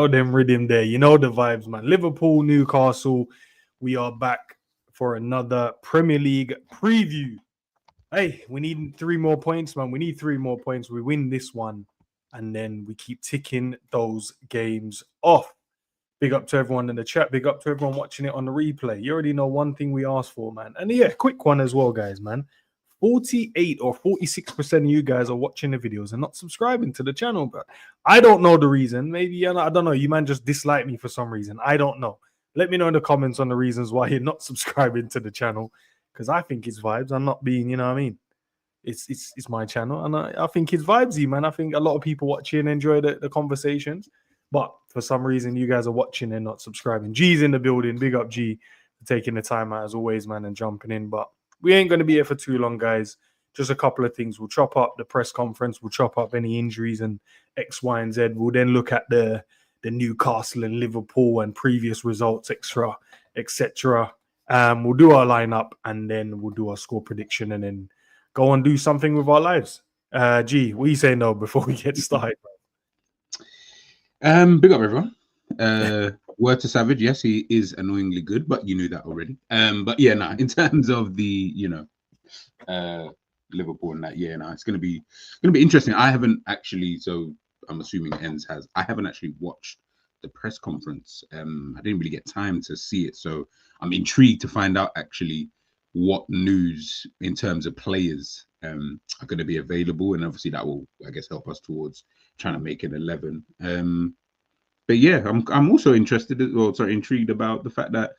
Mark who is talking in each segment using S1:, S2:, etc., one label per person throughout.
S1: know them rhythm there. You know the vibes, man. Liverpool, Newcastle. We are back for another Premier League preview. Hey, we need 3 more points, man. We need 3 more points. We win this one, and then we keep ticking those games off. Big up to everyone in the chat. Big up to everyone watching it on the replay. You already know one thing we asked for, man. And yeah, quick one as well, guys, man. 48 or 46% of you guys are watching the videos and not subscribing to the channel, but I don't know the reason. Maybe, I don't know, you man just dislike me for some reason. I don't know. Let me know in the comments on the reasons why you're not subscribing to the channel, because I think it's vibes. I'm not being, you know what I mean? It's my channel, and I think it's vibesy, man. I think a lot of people watching enjoy the conversations, but for some reason you guys are watching and not subscribing. G's in the building. Big up G for taking the time out as always, man, and jumping in. But we ain't going to be here for too long, guys. Just a couple of things. We'll chop up the press conference. We'll chop up any injuries and X, Y, and Z. We'll then look at the Newcastle and Liverpool and previous results, etc. We'll do our lineup, and then we'll do our score prediction, and then go and do something with our lives. G, what you say no before we get started?
S2: Big up everyone. Word to Savage, yes, he is annoyingly good, but you knew that already. But yeah, in terms of the Liverpool and that, it's gonna be interesting. I haven't actually, so I'm assuming Enz has. I haven't actually watched the press conference. I didn't really get time to see it, so I'm intrigued to find out actually what news in terms of players are going to be available, and obviously that will, I guess, help us towards trying to make an 11. But yeah, I'm also intrigued about the fact that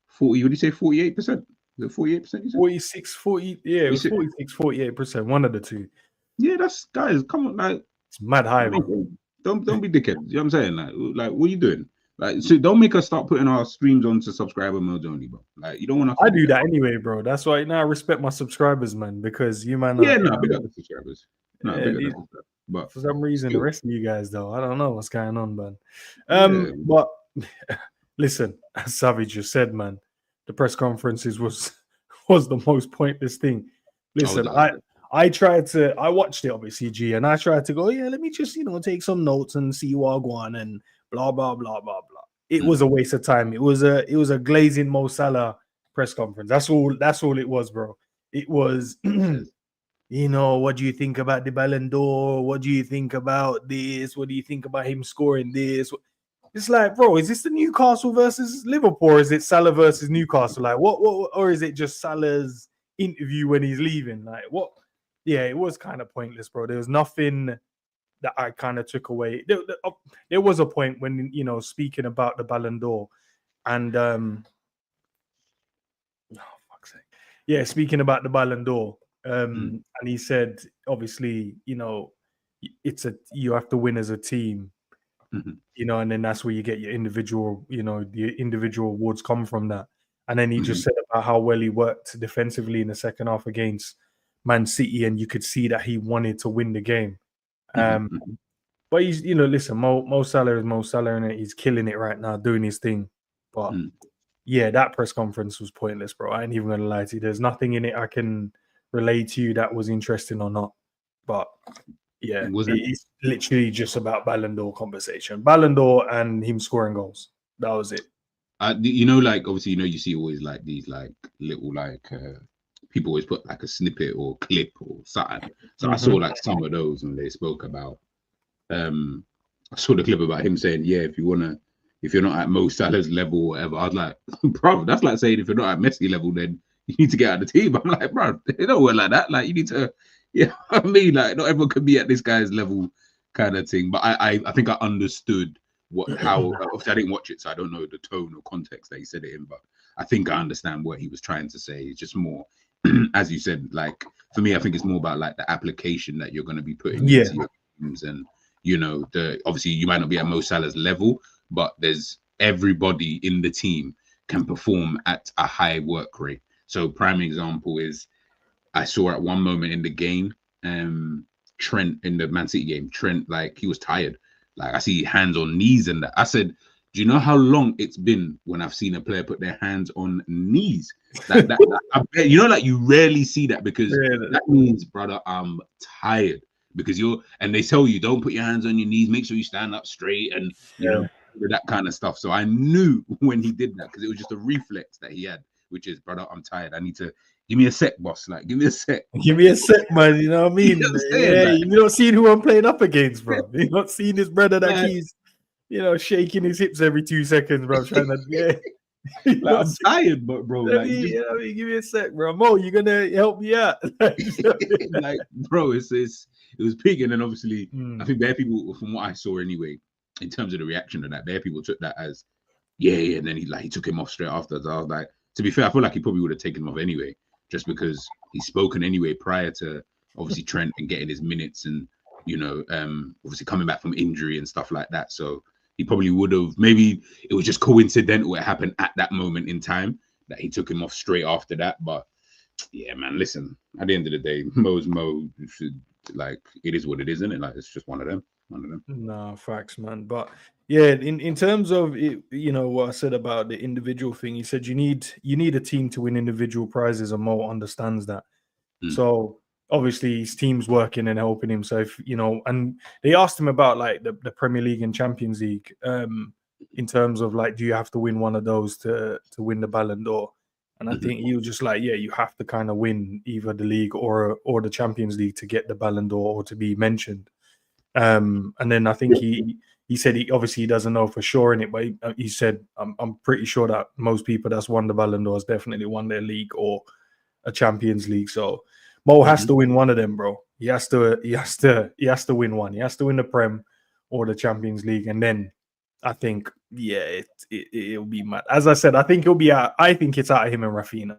S2: 40. What do you say? 48%? Is it 48%?
S1: 46, 40. Yeah, it was 46, 48%. One of the two.
S2: Yeah, that's, guys. Come on, like,
S1: it's mad high, bro.
S2: Don't be dickheads. You know what I'm saying? Like, what are you doing? Like, so don't make us start putting our streams onto subscriber modes only, bro. Like, you don't want to.
S1: I do that anyway, bro. That's why now I respect my subscribers, man, because you man.
S2: Big up the subscribers. But
S1: for some reason, the rest of you guys, though, I don't know what's going on, man. But listen, as Savage just said, man, the press conferences was the most pointless thing. Listen, I watched it obviously, G, and I tried to go, let me just take some notes and see what I want and blah blah blah blah blah. It was a waste of time. It was a glazing Mo Salah press conference. That's all it was, bro. It was. What do you think about the Ballon d'Or? What do you think about this? What do you think about him scoring this? It's like, bro, is this the Newcastle versus Liverpool? Or is it Salah versus Newcastle? Like, what, or is it just Salah's interview when he's leaving? Like, what? Yeah, it was kind of pointless, bro. There was nothing that I kind of took away. There was a point when, speaking about the Ballon d'Or and, speaking about the Ballon d'Or, and he said, obviously, you have to win as a team, and then that's where you get your individual, the individual awards come from that. And then he just said about how well he worked defensively in the second half against Man City, and you could see that he wanted to win the game. But he's, listen, Mo Salah is Mo Salah, and he's killing it right now, doing his thing. But yeah, that press conference was pointless, bro. I ain't even gonna lie to you. There's nothing in it I can relate to you that was interesting or not. But yeah, it's literally just about Ballon d'Or conversation. Ballon d'Or and him scoring goals. That was it.
S2: Obviously, you see always like these like little people always put like a snippet or clip or something. So I saw like some of those when they spoke about. I saw the clip about him saying, "Yeah, if you're not at Mo Salah's level or whatever," I was like, "Bro, that's like saying if you're not at Messi level, then you need to get out of the team." I'm like, "Bro, it don't work like that. Like, you need to, I mean, like, not everyone can be at this guy's level, kind of thing." But I think I understood how. Obviously, I didn't watch it, so I don't know the tone or context that he said it in. But I think I understand what he was trying to say. It's just more, as you said, like for me, I think it's more about like the application that you're going to be putting into your teams, and obviously you might not be at Mo Salah's level, but there's everybody in the team can perform at a high work rate. So prime example is I saw at one moment in the game, Trent in the Man City game, Trent, like, he was tired. Like, I see hands on knees and that. I said, do you know how long it's been when I've seen a player put their hands on knees? Like that, I bet, like you rarely see that, because that means, brother, I'm tired. Because and they tell you, don't put your hands on your knees, make sure you stand up straight, and that kind of stuff. So I knew when he did that because it was just a reflex that he had, which is, brother, I'm tired. I need to give me a sec, boss. Like, give me a sec.
S1: Give me a sec, man. You know what I mean?
S2: You know what I'm saying?
S1: Yeah,
S2: Like,
S1: you not seeing who I'm playing up against, bro. You not seeing his brother that
S2: man,
S1: he's, shaking his hips every 2 seconds, bro. Trying to,
S2: like I'm tired, but bro, like, just,
S1: give me a sec, bro. Mo, you gonna help me out?
S2: like, bro, it was big, and then obviously, I think bare people, from what I saw anyway, in terms of the reaction to that, bare people took that as, yeah, and then he took him off straight after. So I was like, to be fair, I feel like he probably would have taken him off anyway, just because he's spoken anyway prior to obviously Trent and getting his minutes and obviously coming back from injury and stuff like that. So he probably would have. Maybe it was just coincidental it happened at that moment in time that he took him off straight after that. But yeah, man, listen. At the end of the day, Mo's Mo. Like, it is what it is, isn't it? Like, it's just one of them.
S1: No, facts, man. But yeah, in terms of it, what I said about the individual thing, he said you need a team to win individual prizes, and Mo understands that. So obviously his team's working and helping him. So and they asked him about like the Premier League and Champions League, in terms of like, do you have to win one of those to win the Ballon d'Or? And I think he was just like, yeah, you have to kind of win either the league or the Champions League to get the Ballon d'Or or to be mentioned. And then I think he said he obviously doesn't know for sure in it, but he said I'm pretty sure that most people that's won the Ballon d'Or has definitely won their league or a Champions League. So Mo has to win one of them, bro. He has to win one. He has to win the Prem or the Champions League, and then I think it'll be mad. As I said, I think it's out of him and Rafinha.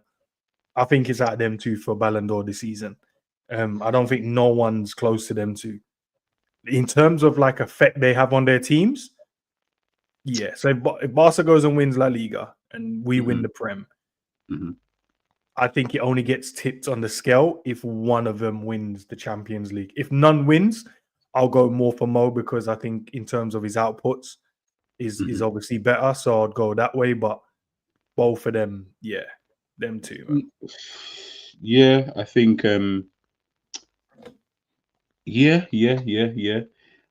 S1: I think it's out of them two for Ballon d'Or this season. I don't think no one's close to them two. In terms of like effect they have on their teams, yeah. So if Barca goes and wins La Liga and we win the Prem, I think it only gets tipped on the scale if one of them wins the Champions League. If none wins, I'll go more for Mo because I think in terms of his outputs is obviously better. So I'd go that way. But both of them, yeah, them two, man.
S2: Yeah, I think. Yeah. I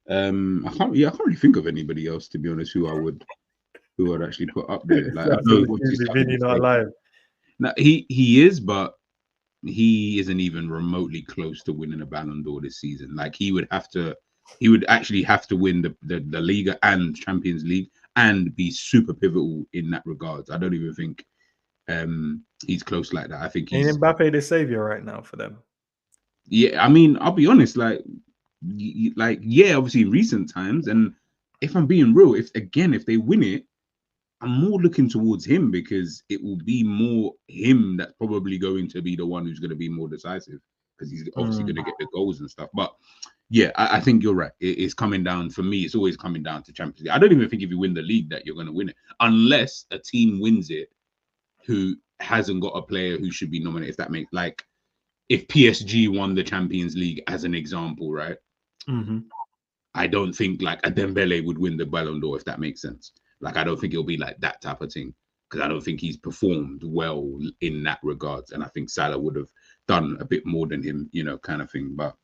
S2: can't really think of anybody else, to be honest, who I'd actually put up there. Like, I know
S1: Vinny not alive.
S2: Now, he is, but he isn't even remotely close to winning a Ballon d'Or this season. Like, he would actually have to win the Liga and Champions League and be super pivotal in that regard. I don't even think he's close like that. I think he's
S1: Mbappe the savior right now for them.
S2: Yeah, I mean, I'll be honest. Like, obviously in recent times, and if I'm being real, if they win it, I'm more looking towards him because it will be more him that's probably going to be the one who's going to be more decisive because he's obviously going to get the goals and stuff. But yeah, I think you're right. It's coming down for me. It's always coming down to Champions League. I don't even think if you win the league that you're going to win it unless a team wins it who hasn't got a player who should be nominated. If that makes like. If PSG won the Champions League as an example, right? I don't think like a Dembele would win the Ballon d'Or, if that makes sense. Like, I don't think it'll be like that type of thing because I don't think he's performed well in that regards. And I think Salah would have done a bit more than him, kind of thing. But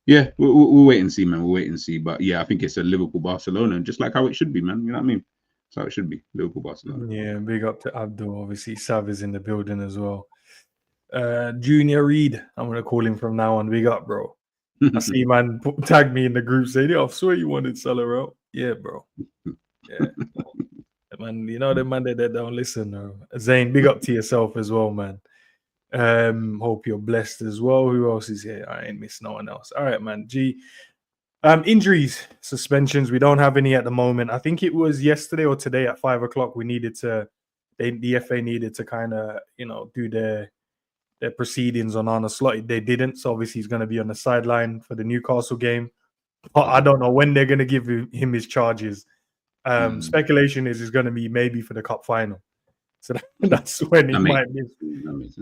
S2: yeah, we'll wait and see, man. We'll wait and see. But yeah, I think it's a Liverpool-Barcelona, just like how it should be, man. You know what I mean? That's how it should be, Liverpool-Barcelona.
S1: Yeah, big up to Abdul. Obviously, Sav is in the building as well. Junior Reed, I'm gonna call him from now on. Big up, bro. I see man tag me in the group saying, "I swear you wanted Salah out." Yeah, bro. Yeah, man. The man that don't listen. Zayn, big up to yourself as well, man. Hope you're blessed as well. Who else is here? I ain't missed no one else. All right, man. Injuries, suspensions. We don't have any at the moment. I think it was yesterday or today at 5 o'clock. The FA needed to kind of do their proceedings on Arne Slot. They didn't, so obviously he's going to be on the sideline for the Newcastle game. But I don't know when they're going to give him his charges. Speculation is going to be maybe for the cup final. So that's when he might miss.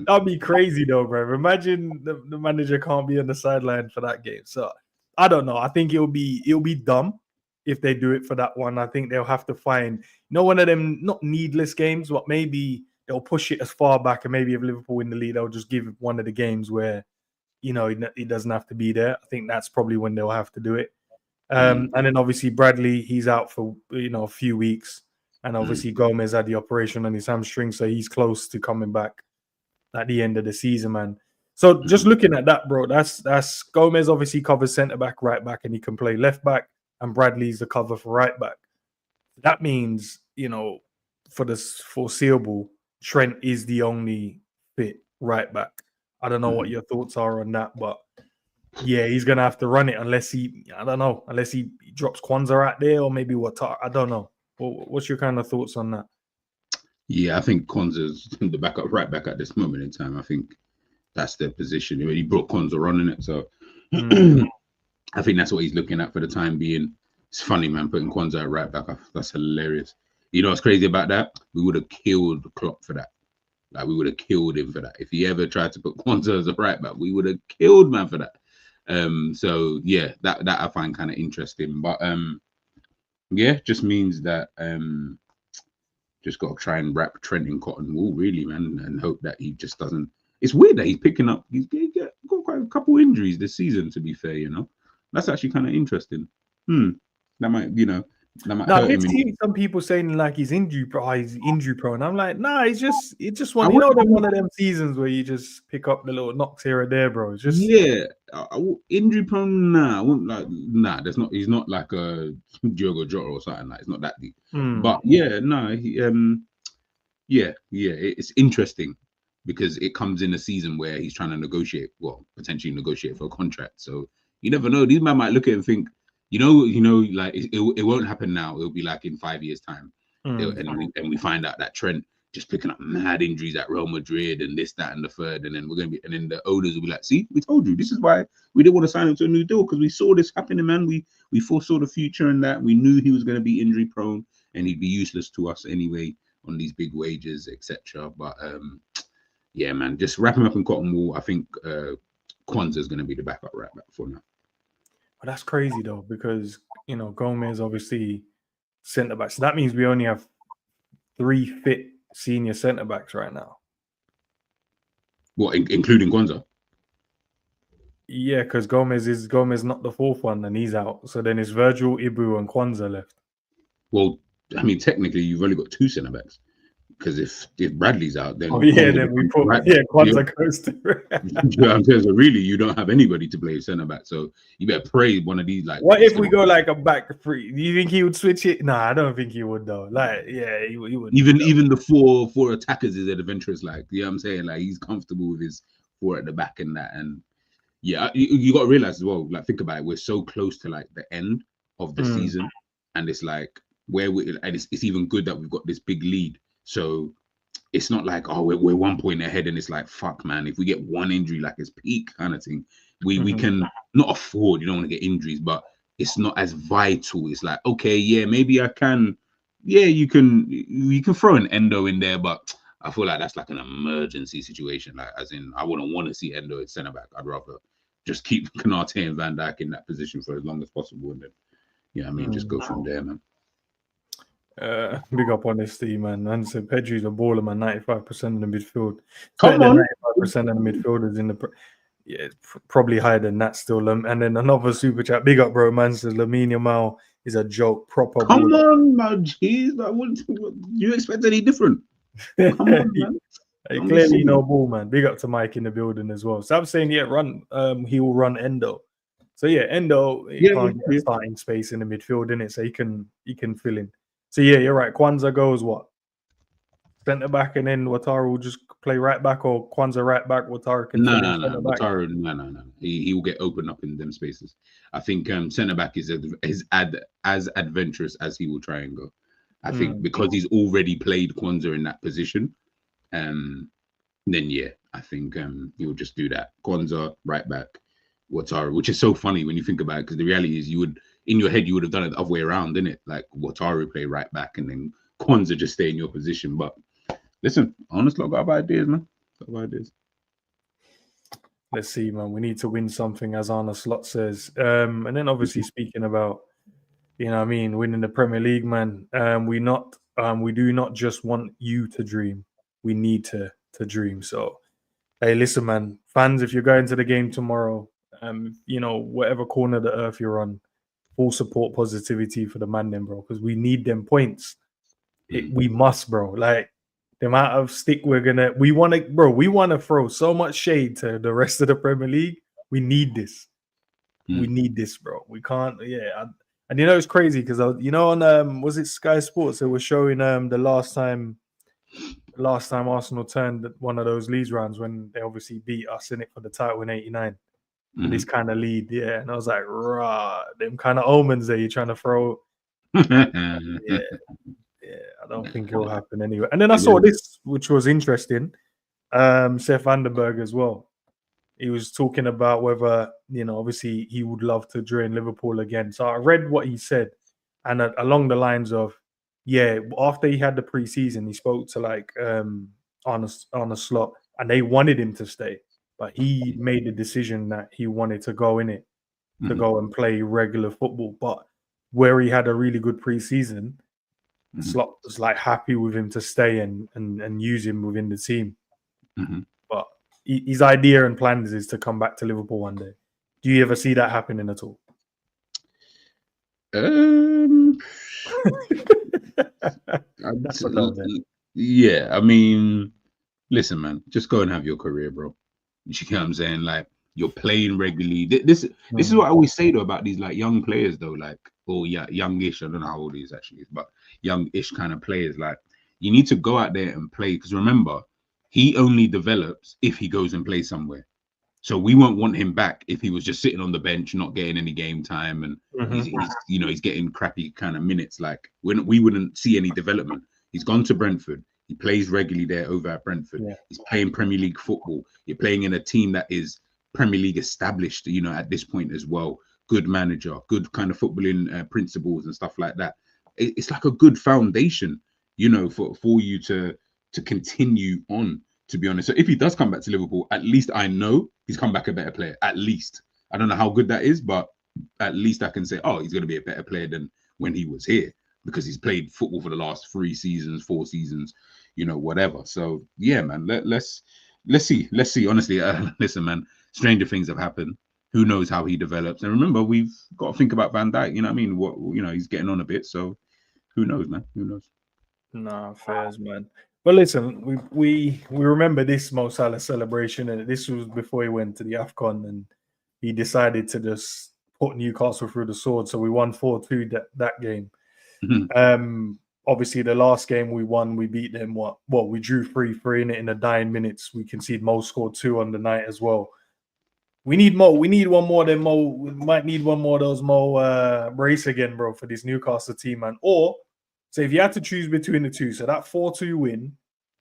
S1: That'd be crazy though, bro. Imagine the manager can't be on the sideline for that game. So I don't know. I think it'll be dumb if they do it for that one. I think they'll have to find one of them not needless games, but maybe they'll push it as far back, and maybe if Liverpool win the league, they'll just give one of the games where, he doesn't have to be there. I think that's probably when they'll have to do it. And then obviously Bradley, he's out for a few weeks, and obviously Gomez had the operation on his hamstring, so he's close to coming back at the end of the season, man. So just looking at that, bro, that's Gomez obviously covers centre back, right back, and he can play left back, and Bradley's the cover for right back. That means for the foreseeable, Trent is the only fit right back. I don't know what your thoughts are on that, but yeah, he's gonna have to run it unless he drops Kwanzaa out there, or maybe Watar. I don't know. What's your kind of thoughts on that?
S2: Yeah, I think Kwanzaa's the backup right back at this moment in time. I think that's their position. He brought Kwanzaa on in it, so I think that's what he's looking at for the time being. It's funny, man, putting Kwanzaa right back. That's hilarious. You know what's crazy about that? We would have killed Klopp for that. Like, we would have killed him for that. If he ever tried to put Kwanzaa as a right back, we would have killed man for that. So yeah, that I find kind of interesting. But yeah, just means that just got to try and wrap Trent in cotton wool, really, man, and hope that he just doesn't. It's weird that he's picking up. He's got quite a couple injuries this season, to be fair. That's actually kind of interesting. That might hurt him.
S1: I've seen some people saying like he's injury prone. I'm like, nah, it's just one. One of them seasons where you just pick up the little knocks here and there, bro. It's just
S2: injury prone. Nah, I won't like. Nah, there's not. He's not like a Diogo Jota or something like. It's not that deep. But yeah, no. It's interesting because it comes in a season where he's trying to potentially negotiate for a contract. So you never know. These men might look at it and think, like it won't happen now. It'll be like in 5 years' time, and we find out that Trent just picking up mad injuries at Real Madrid and this, that, and the third, and then and then the owners will be like, "See, we told you. This is why we didn't want to sign him to a new deal, because we saw this happening, man. We foresaw the future, and that we knew he was going to be injury prone and he'd be useless to us anyway on these big wages, etc." But yeah, man, just wrap him up in cotton wool. I think Kwanzaa is going to be the backup right back for now.
S1: But that's crazy though, because Gomez obviously centre back. So that means we only have 3 fit senior centre backs right now.
S2: What, including Kwanzaa?
S1: Yeah, because Gomez not the 4th one, and he's out. So then it's Virgil, Ibu, and Kwanzaa left.
S2: Well, I mean, technically, you've only got 2 centre backs. Because if Bradley's out, then
S1: then we put Kwanzaa goes to.
S2: So really, you don't have anybody to play centre back. So you better pray one of these. Like,
S1: what if we go like a back 3? Do you think he would switch it? Nah, I don't think he would though. Like, yeah, he would.
S2: Even the four attackers is adventurous. Like, you know what I'm saying? Like, he's comfortable with his 4 at the back and that. And yeah, you got to realize as well. Like, think about it. We're so close to like the end of the season, and it's like it's even good that we've got this big lead. So it's not like, oh, we're 1 point ahead and it's like, fuck, man, if we get one injury, like it's peak kind of thing, we can not afford, you don't want to get injuries, but it's not as vital. It's like, okay, yeah, maybe I can, yeah, you can throw an Endo in there, but I feel like that's like an emergency situation. Like, as in, I wouldn't want to see Endo at centre back. I'd rather just keep Konate and Van Dijk in that position for as long as possible, and then just go from there, man.
S1: Big up honesty, man. And so Pedri's a baller, man. 95% of the midfield.
S2: Come on,
S1: 95% of the midfielders in the. Yeah, probably higher than that still. And then another super chat. Big up, bro. Man says Lamine Yamal is a joke. Proper.
S2: Come on, man. Jeez, what you expect any different? Come on, man.
S1: Clearly no ball, man. Big up to Mike in the building as well. So I'm saying, he will run Endo. So yeah, Endo can't get starting space in the midfield, innit? So he can fill in. So yeah, you're right. Kwanzaa goes what? Centre back, and then Wataru will just play right back, or Kwanzaa right back, Wataru can fill in centre back.
S2: Wataru, no. He will get opened up in them spaces. I think centre back is as adventurous as he will try and go. I think because he's already played Kwanzaa in that position, then yeah, I think he'll just do that. Kwanzaa right back, Wataru, which is so funny when you think about it, because the reality is in your head you would have done it the other way around, didn't it? Like Wataru play right back and then Kwanzaa just stay in your position. But listen, honestly, I've got ideas, man.
S1: Let's see, man. We need to win something, as ARNE Slot says. And then obviously speaking about, winning the Premier League, man. We do not just want you to dream. We need to dream. So, hey, listen, man. Fans, if you're going to the game tomorrow, whatever corner of the earth you're on, full support positivity for the man then, bro, because we need them points. We must, bro. Like the amount of stick we want to throw so much shade to the rest of the Premier League. We need this. We need this, bro. We can't. Yeah, and you know it's crazy because on was it Sky Sports? They were showing the last time Arsenal turned one of those league rounds when they obviously beat us in it for the title in '89. This kind of lead, yeah. And I was like, rah, them kind of omens that you're trying to throw. Yeah, I don't think it will happen anyway. And then I saw this, which was interesting. Seth Vandenberg as well. He was talking about whether, obviously he would love to join Liverpool again. So I read what he said, and along the lines of, after he had the preseason, he spoke to like Arne Slot, and they wanted him to stay, but he made the decision that he wanted to go in it, to go and play regular football. But where he had a really good preseason, Slot was like happy with him to stay and use him within the team. But his idea and plans is to come back to Liverpool one day. Do you ever see that happening at all?
S2: Yeah, I mean, listen, man, just go and have your career, bro. You know what I'm saying? Like, you're playing regularly. This is what I always say though about these like young players though, like, youngish. I don't know how old he is actually, but youngish kind of players. Like, you need to go out there and play, because remember, he only develops if he goes and plays somewhere. So we won't want him back if he was just sitting on the bench, not getting any game time, and he's getting crappy kind of minutes. Like, we wouldn't see any development. He's gone to Brentford. He plays regularly there over at Brentford. Yeah. He's playing Premier League football. You're playing in a team that is Premier League established, at this point as well. Good manager, good kind of footballing principles and stuff like that. It's like a good foundation, for you to continue on, to be honest. So if he does come back to Liverpool, at least I know he's come back a better player. At least. I don't know how good that is, but at least I can say, he's going to be a better player than when he was here, because he's played football for the last 4 seasons, whatever. So yeah, man, let's see. Honestly, listen, man, stranger things have happened. Who knows how he develops? And remember, we've got to think about Van Dijk. You know what I mean? He's getting on a bit. So who knows, man? Who knows?
S1: Nah, fairs, man. But listen, we remember this Mo Salah celebration, and this was before he went to the AFCON, and he decided to just put Newcastle through the sword. So we won 4-2 that game. Obviously, the last game we won, we beat them. We drew 3-3 in the dying minutes. We conceded. Mo scored 2 on the night as well. We need Mo. We need one more than Mo. We might need one more of those Mo brace again, bro, for this Newcastle team, man. Or, so if you had to choose between the two, so that 4-2 win,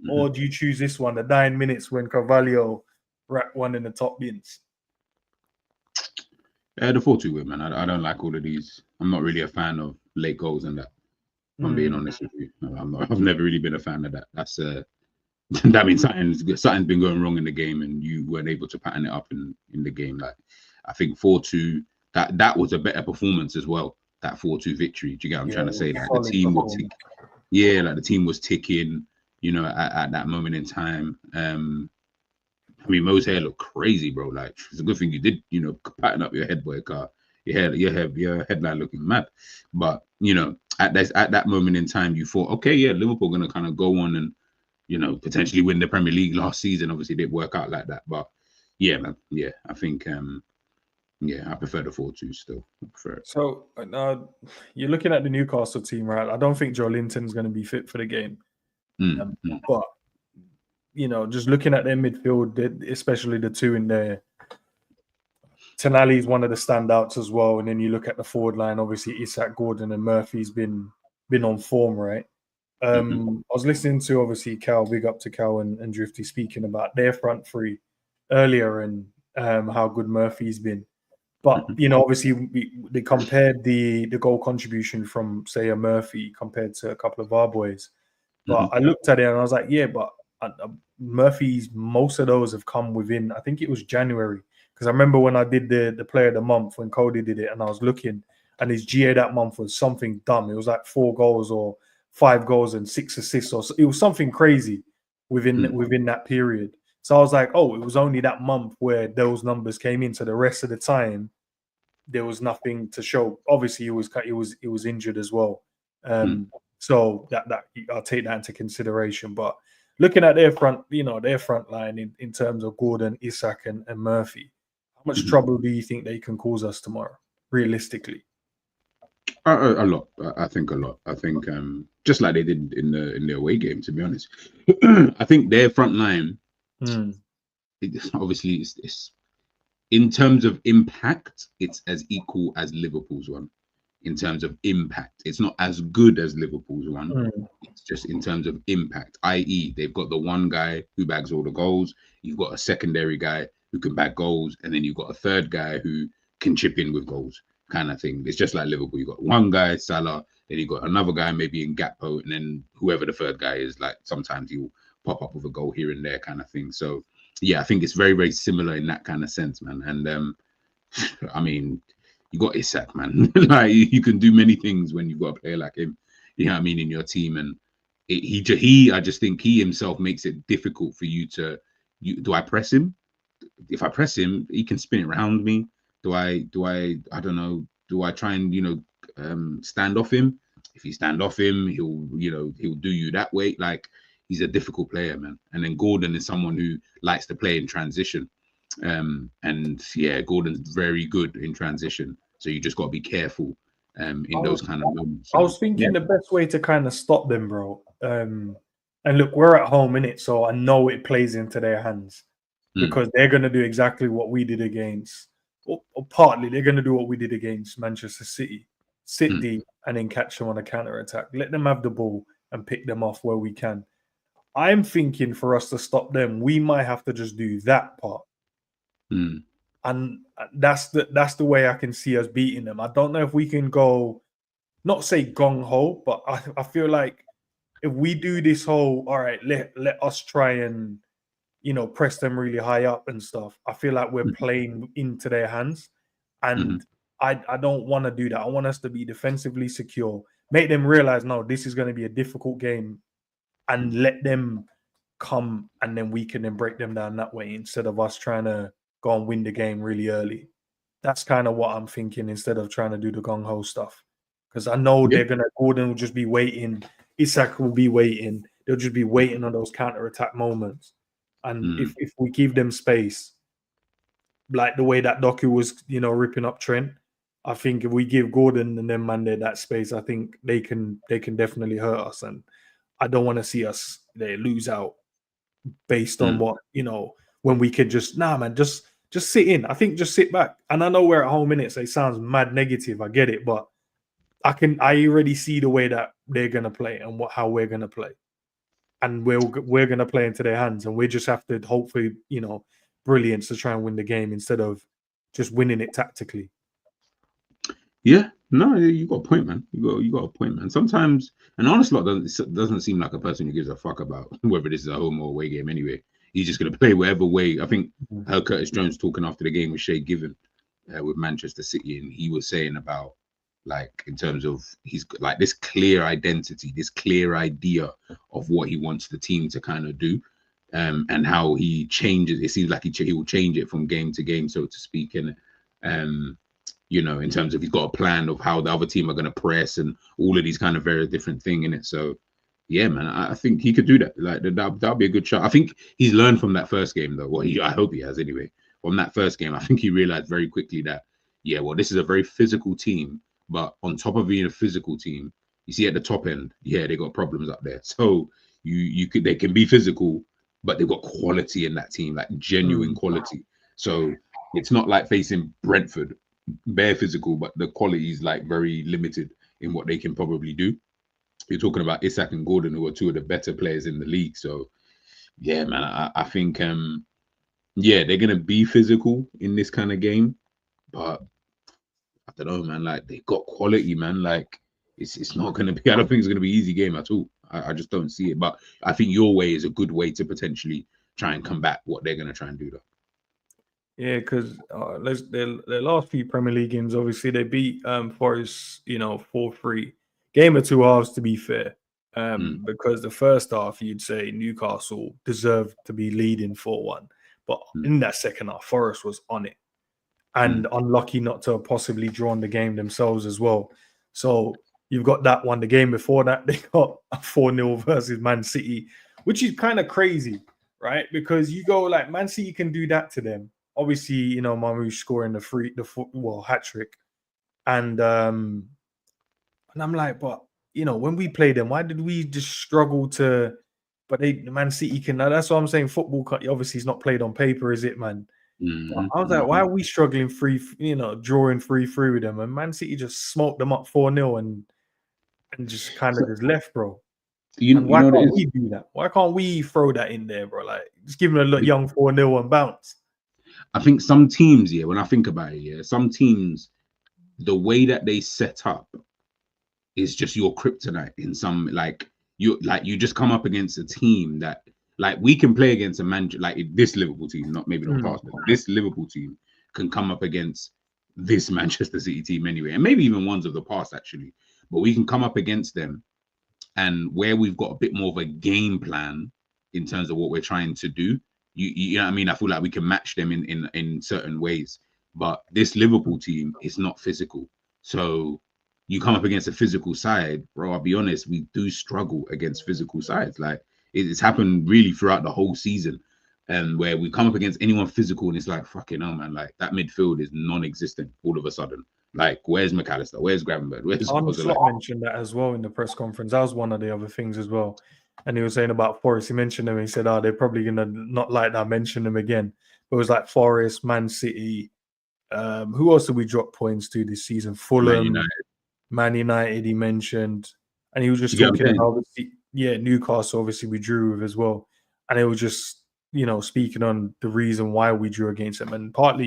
S1: or do you choose this one, the 9 minutes when Carvalho racked one in the top bins?
S2: The 4-2 win, man. I don't like all of these. I'm not really a fan of late goals and that. I'm being honest with you. I've never really been a fan of that. That's that means something's been going wrong in the game, and you weren't able to pattern it up in the game. Like, I think 4-2, that was a better performance as well. That 4-2 victory. Do you get what I'm trying to say? Like, the team was the team was ticking, at that moment in time. I mean, Mo's hair looked crazy, bro. Like, it's a good thing you did, pattern up your head, boy, car. Your headline looking mad. But, at that moment in time, you thought, okay, yeah, Liverpool going to kind of go on and, potentially win the Premier League last season. Obviously, it didn't work out like that. But, yeah, man. Yeah, I think, I prefer the 4-2 still. I prefer it.
S1: So, you're looking at the Newcastle team, right? I don't think Joe Linton's going to be fit for the game. But, just looking at their midfield, especially the two in there, Tonali is one of the standouts as well. And then you look at the forward line, obviously Isak, Gordon and Murphy's been on form, right? I was listening to, obviously, Cal, big up to Cal and Drifty, speaking about their front three earlier and how good Murphy's been. But, obviously, they compared the goal contribution from, say, a Murphy compared to a couple of our boys. But I looked at it and I was like, yeah, but Murphy's, most of those have come within, I think it was January. Because I remember when I did the player of the month, when Cody did it, and I was looking, and his GA that month was something dumb. It was like 4 goals or 5 goals and 6 assists, or it was something crazy within that period. So I was like, oh, it was only that month where those numbers came in. So the rest of the time, there was nothing to show. Obviously, he was injured as well. So that I'll take that into consideration. But looking at their front, their front line in terms of Gordon, Isak, and Murphy, how much trouble do you think they can cause us tomorrow, realistically?
S2: A lot. I think a lot. I think just like they did in the away game. To be honest, I think their front line. Obviously, it's in terms of impact, it's as equal as Liverpool's one. In terms of impact, it's not as good as Liverpool's one. It's just in terms of impact, i.e., they've got the one guy who bags all the goals. You've got a secondary guy who can bag goals, and then you've got a third guy who can chip in with goals, kind of thing. It's just like Liverpool. You've got one guy, Salah, then you've got another guy maybe in Gakpo, and then whoever the third guy is, like sometimes he'll pop up with a goal here and there, kind of thing. So yeah, I think it's very, very similar in that kind of sense, man. And I mean, you got Isak, man. Like you can do many things when you've got a player like him. You know what I mean, in your team, and I just think he himself makes it difficult for you to. Do I press him? If I press him, he can spin it around me. Do I? I don't know. Do I try and stand off him? If you stand off him, he'll do you that way. Like he's a difficult player, man. And then Gordon is someone who likes to play in transition. And yeah, Gordon's very good in transition. So you just got to be careful in those kind of moments. So,
S1: I was thinking the best way to kind of stop them, bro. And look, we're at home, innit? So I know it plays into their hands because they're going to do exactly what we did against, or partly they're going to do what we did against Manchester City. Sit deep and then catch them on a counter-attack. Let them have the ball and pick them off where we can. I'm thinking for us to stop them, we might have to just do that part. And that's the way I can see us beating them. I don't know if we can go, not say gung-ho, but I feel like if we do this whole, all right, let us try and, press them really high up and stuff, I feel like we're playing into their hands. And I don't want to do that. I want us to be defensively secure, make them realize, no, this is going to be a difficult game, and let them come, and then we can then break them down that way instead of us trying to go and win the game really early. That's kind of what I'm thinking instead of trying to do the gung-ho stuff. Because I know Gordon will just be waiting. Isak will be waiting. They'll just be waiting on those counter-attack moments. And if we give them space, like the way that Doku was, ripping up Trent, I think if we give Gordon and them man there that space, I think they can definitely hurt us. And I don't want to see us lose out based on what, when we could just, just sit in. I think just sit back. And I know we're at home in it, so it sounds mad negative. I get it, but I already see the way that they're gonna play and how we're gonna play, and we're gonna play into their hands, and we just have to hopefully, brilliance to try and win the game instead of just winning it tactically.
S2: Yeah, no, you got a point, man. You got a point, man. Sometimes an honest lot doesn't seem like a person who gives a fuck about whether this is a home or away game. Anyway, he's just gonna play whatever way. I think heard Curtis Jones talking after the game with Shay Given with Manchester City, and he was saying about, like, in terms of he's like this clear identity, this clear idea of what he wants the team to kind of do, and how he changes. It seems like he will change it from game to game, so to speak, and in terms of he's got a plan of how the other team are going to press and all of these kind of very different thing in it. So yeah, man, I think he could do that. Like that'll be a good shot. I think he's learned from that first game, though. Well, I hope he has anyway. From that first game, I think he realized very quickly that, yeah, well, this is a very physical team, but on top of being a physical team, you see at the top end, yeah, they got problems up there. So they can be physical, but they've got quality in that team, like genuine quality. So it's not like facing Brentford, bare physical, but the quality is like very limited in what they can probably do. You're talking about Isak and Gordon, who are two of the better players in the league. So yeah, man, I think they're gonna be physical in this kind of game, but I don't know, man. Like, they got quality, man. Like, it's not gonna be. I don't think it's gonna be an easy game at all. I just don't see it. But I think your way is a good way to potentially try and combat what they're gonna try and do, though.
S1: Yeah, because their last few Premier League games, obviously they beat Forest, 4-3. Game of two halves, to be fair. Because the first half, you'd say Newcastle deserved to be leading 4-1, but in that second half, Forest was on it. and unlucky not to have possibly drawn the game themselves as well. So you've got that one. The game before that, they got a 4-0 versus Man City, which is kind of crazy, right? Because you go like Man City can do that to them. Obviously, you know, Marmoush scoring the hat trick. And I'm like, but you know, when we played them, why did we just struggle to? But Man City can. That's what I'm saying. Football, obviously, is not played on paper, is it, man? But I was like, why are we struggling drawing 3-3 with them? And Man City just smoked them up 4-0 and just kind of just left, bro. And why can't we do that? Why can't we throw that in there, bro? Like, just give them a young 4-0 and bounce.
S2: I think some teams, when I think about it, some teams, the way that they set up is just your kryptonite in some, you just come up against a team that, like, we can play against a man, like this Liverpool team, not past, but this Liverpool team can come up against this Manchester City team anyway, and maybe even ones of the past, actually. But we can come up against them, and where we've got a bit more of a game plan in terms of what we're trying to do, you know what I mean? I feel like we can match them in certain ways. But this Liverpool team is not physical. So you come up against a physical side, bro, I'll be honest, we do struggle against physical sides. Like, it's happened really throughout the whole season. And where we come up against anyone physical and it's like, fucking hell, man, like that midfield is non-existent all of a sudden. Like, where's McAllister? Where's Gravenberg? Where's
S1: Arne mentioned that as well in the press conference. That was one of the other things as well. And he was saying about Forest. He mentioned them. He said, they're probably going to not like that, mention them again. But it was like Forest, Man City. Who else did we drop points to this season? Fulham, Man United, he mentioned. And he was just talking about, obviously, Newcastle, obviously, we drew with as well. And it was just, you know, speaking on the reason why we drew against them. And partly,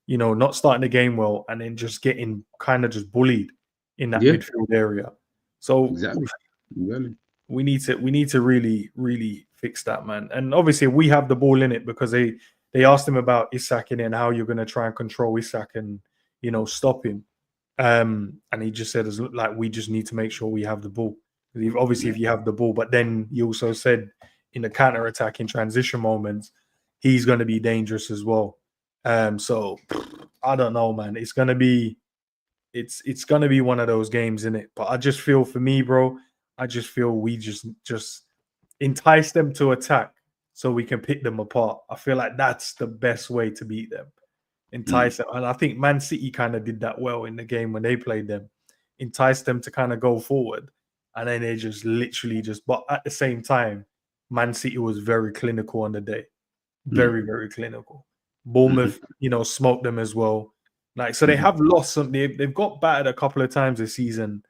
S1: you know, not starting the game well and then just getting kind of just bullied in that midfield area. So we need to really, really fix that, man. And obviously we have the ball in it because they asked him about Isak and how you're going to try and control Isak and, you know, stop him. And he just said, like, we just need to make sure we have the ball. Obviously, if you have the ball, but then he also said in the counter-attack in transition moments, he's going to be dangerous as well. So I don't know, man. It's gonna be one of those games, innit? But I just feel, for me, bro, I just feel we just entice them to attack so we can pick them apart. I feel like that's the best way to beat them. Entice them. And I think Man City kind of did that well in the game when they played them. Entice them to kind of go forward. And then they just literally but at the same time, Man City was very clinical on the day. Very, very clinical. Bournemouth, you know, smoked them as well. Like, so they have lost some. They've got battered a couple of times this season,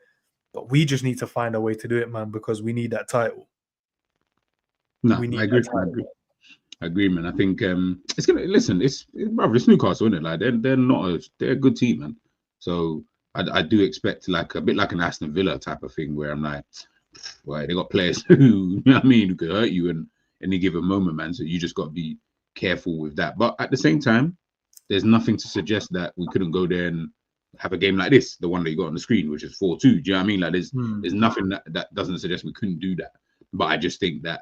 S1: but we just need to find a way to do it, man, because we need that title.
S2: No, I agree, man. I think it's gonna listen. It's Newcastle, isn't it? Like, they're a good team, man. So I do expect like a bit like an Aston Villa type of thing where I'm like, well, they got players who, you know what I mean, who could hurt you in any given moment, man. So you just got to be careful with that. But at the same time, there's nothing to suggest that we couldn't go there and have a game like this, the one that you got on the screen, which is 4-2. Do you know what I mean? Like, there's nothing that doesn't suggest we couldn't do that. But I just think that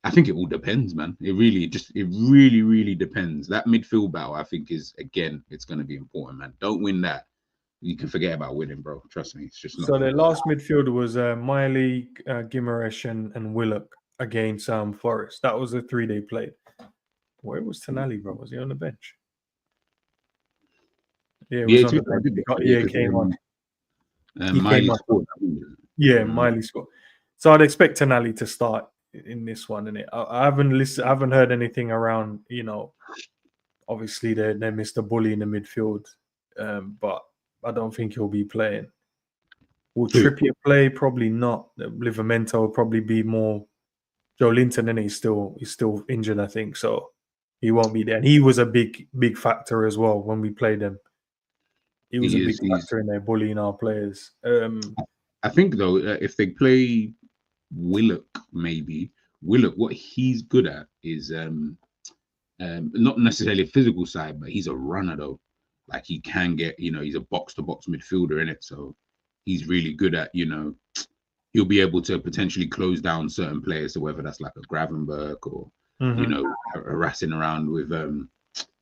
S2: I think it all depends, man. It really, really depends. That midfield battle, I think, is, again, it's going to be important, man. Don't win that, you can forget about winning, bro. Trust me, it's just not.
S1: So their last midfielder was Miley, Guimaraes, and Willock against Forest. That was the 3 they played. Where was Tonali, bro? Was he on the bench? Yeah, he was on the bench. He came on.
S2: Miley scored.
S1: Miley scored. So I'd expect Tonali to start in this one, innit? I haven't heard anything around, you know, obviously they Mr. Bully in the midfield, but I don't think he'll be playing. Will Trippier play? Probably not. Livramento will probably be more. Joe Linton, and he's still injured, I think, so he won't be there. And he was a big factor as well when we played him. He was a big factor in there, bullying our players.
S2: I think though, if they play Willock, what he's good at is not necessarily a physical side, but he's a runner though. Like, he can get, you know, he's a box-to-box midfielder in it, so he's really good at, you know, he'll be able to potentially close down certain players, so whether that's like a Gravenberg or, you know, harassing around with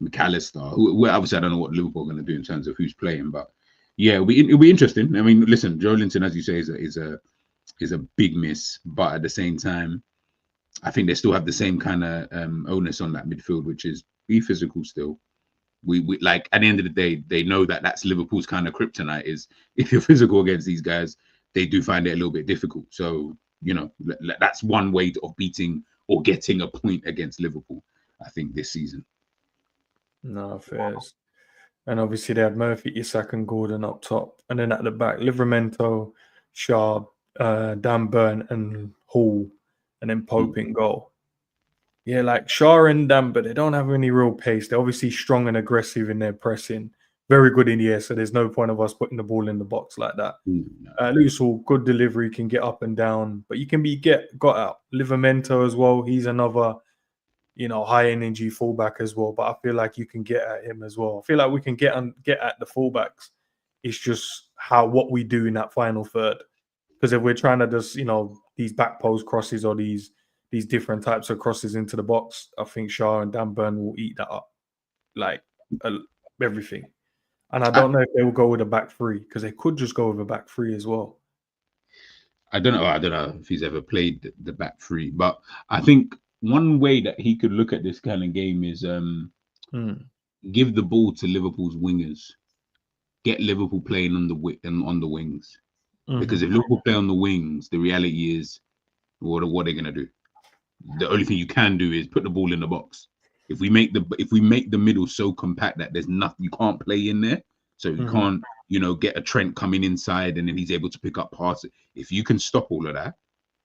S2: McAllister. Who obviously I don't know what Liverpool are going to do in terms of who's playing, but yeah, it'll be interesting. I mean, listen, Joelinton, as you say, is a big miss, but at the same time, I think they still have the same kind of onus on that midfield, which is be physical still. We like at the end of the day, they know that that's Liverpool's kind of kryptonite. Is if you're physical against these guys, they do find it a little bit difficult. So that's one way of beating or getting a point against Liverpool, I think, this season.
S1: No, fairs. And obviously they had Murphy, Isak, and Gordon up top, and then at the back, Livramento, Shaw, Dan Burn, and Hall, and then Pope in goal. Yeah, like Shaw and Dan, but they don't have any real pace. They're obviously strong and aggressive in their pressing. Very good in the air, so there's no point of us putting the ball in the box like that. Lewis Hall, good delivery, can get up and down, but you can got out. Livramento as well. He's another, high energy fullback as well. But I feel like you can get at him as well. I feel like we can get at the fullbacks. It's just what we do in that final third. Because if we're trying to just, these back post crosses or these different types of crosses into the box, I think Shaw and Dan Burn will eat that up, like everything. And I don't know if they will go with a back three, because they could just go with a back three as well.
S2: I don't know if he's ever played the back three, but I think one way that he could look at this kind of game is give the ball to Liverpool's wingers, get Liverpool playing on the wings. Because if Liverpool play on the wings, the reality is, what are they going to do? The only thing you can do is put the ball in the box. If we make the middle so compact that there's nothing, you can't play in there, so you can't get a Trent coming inside and then he's able to pick up passes. If you can stop all of that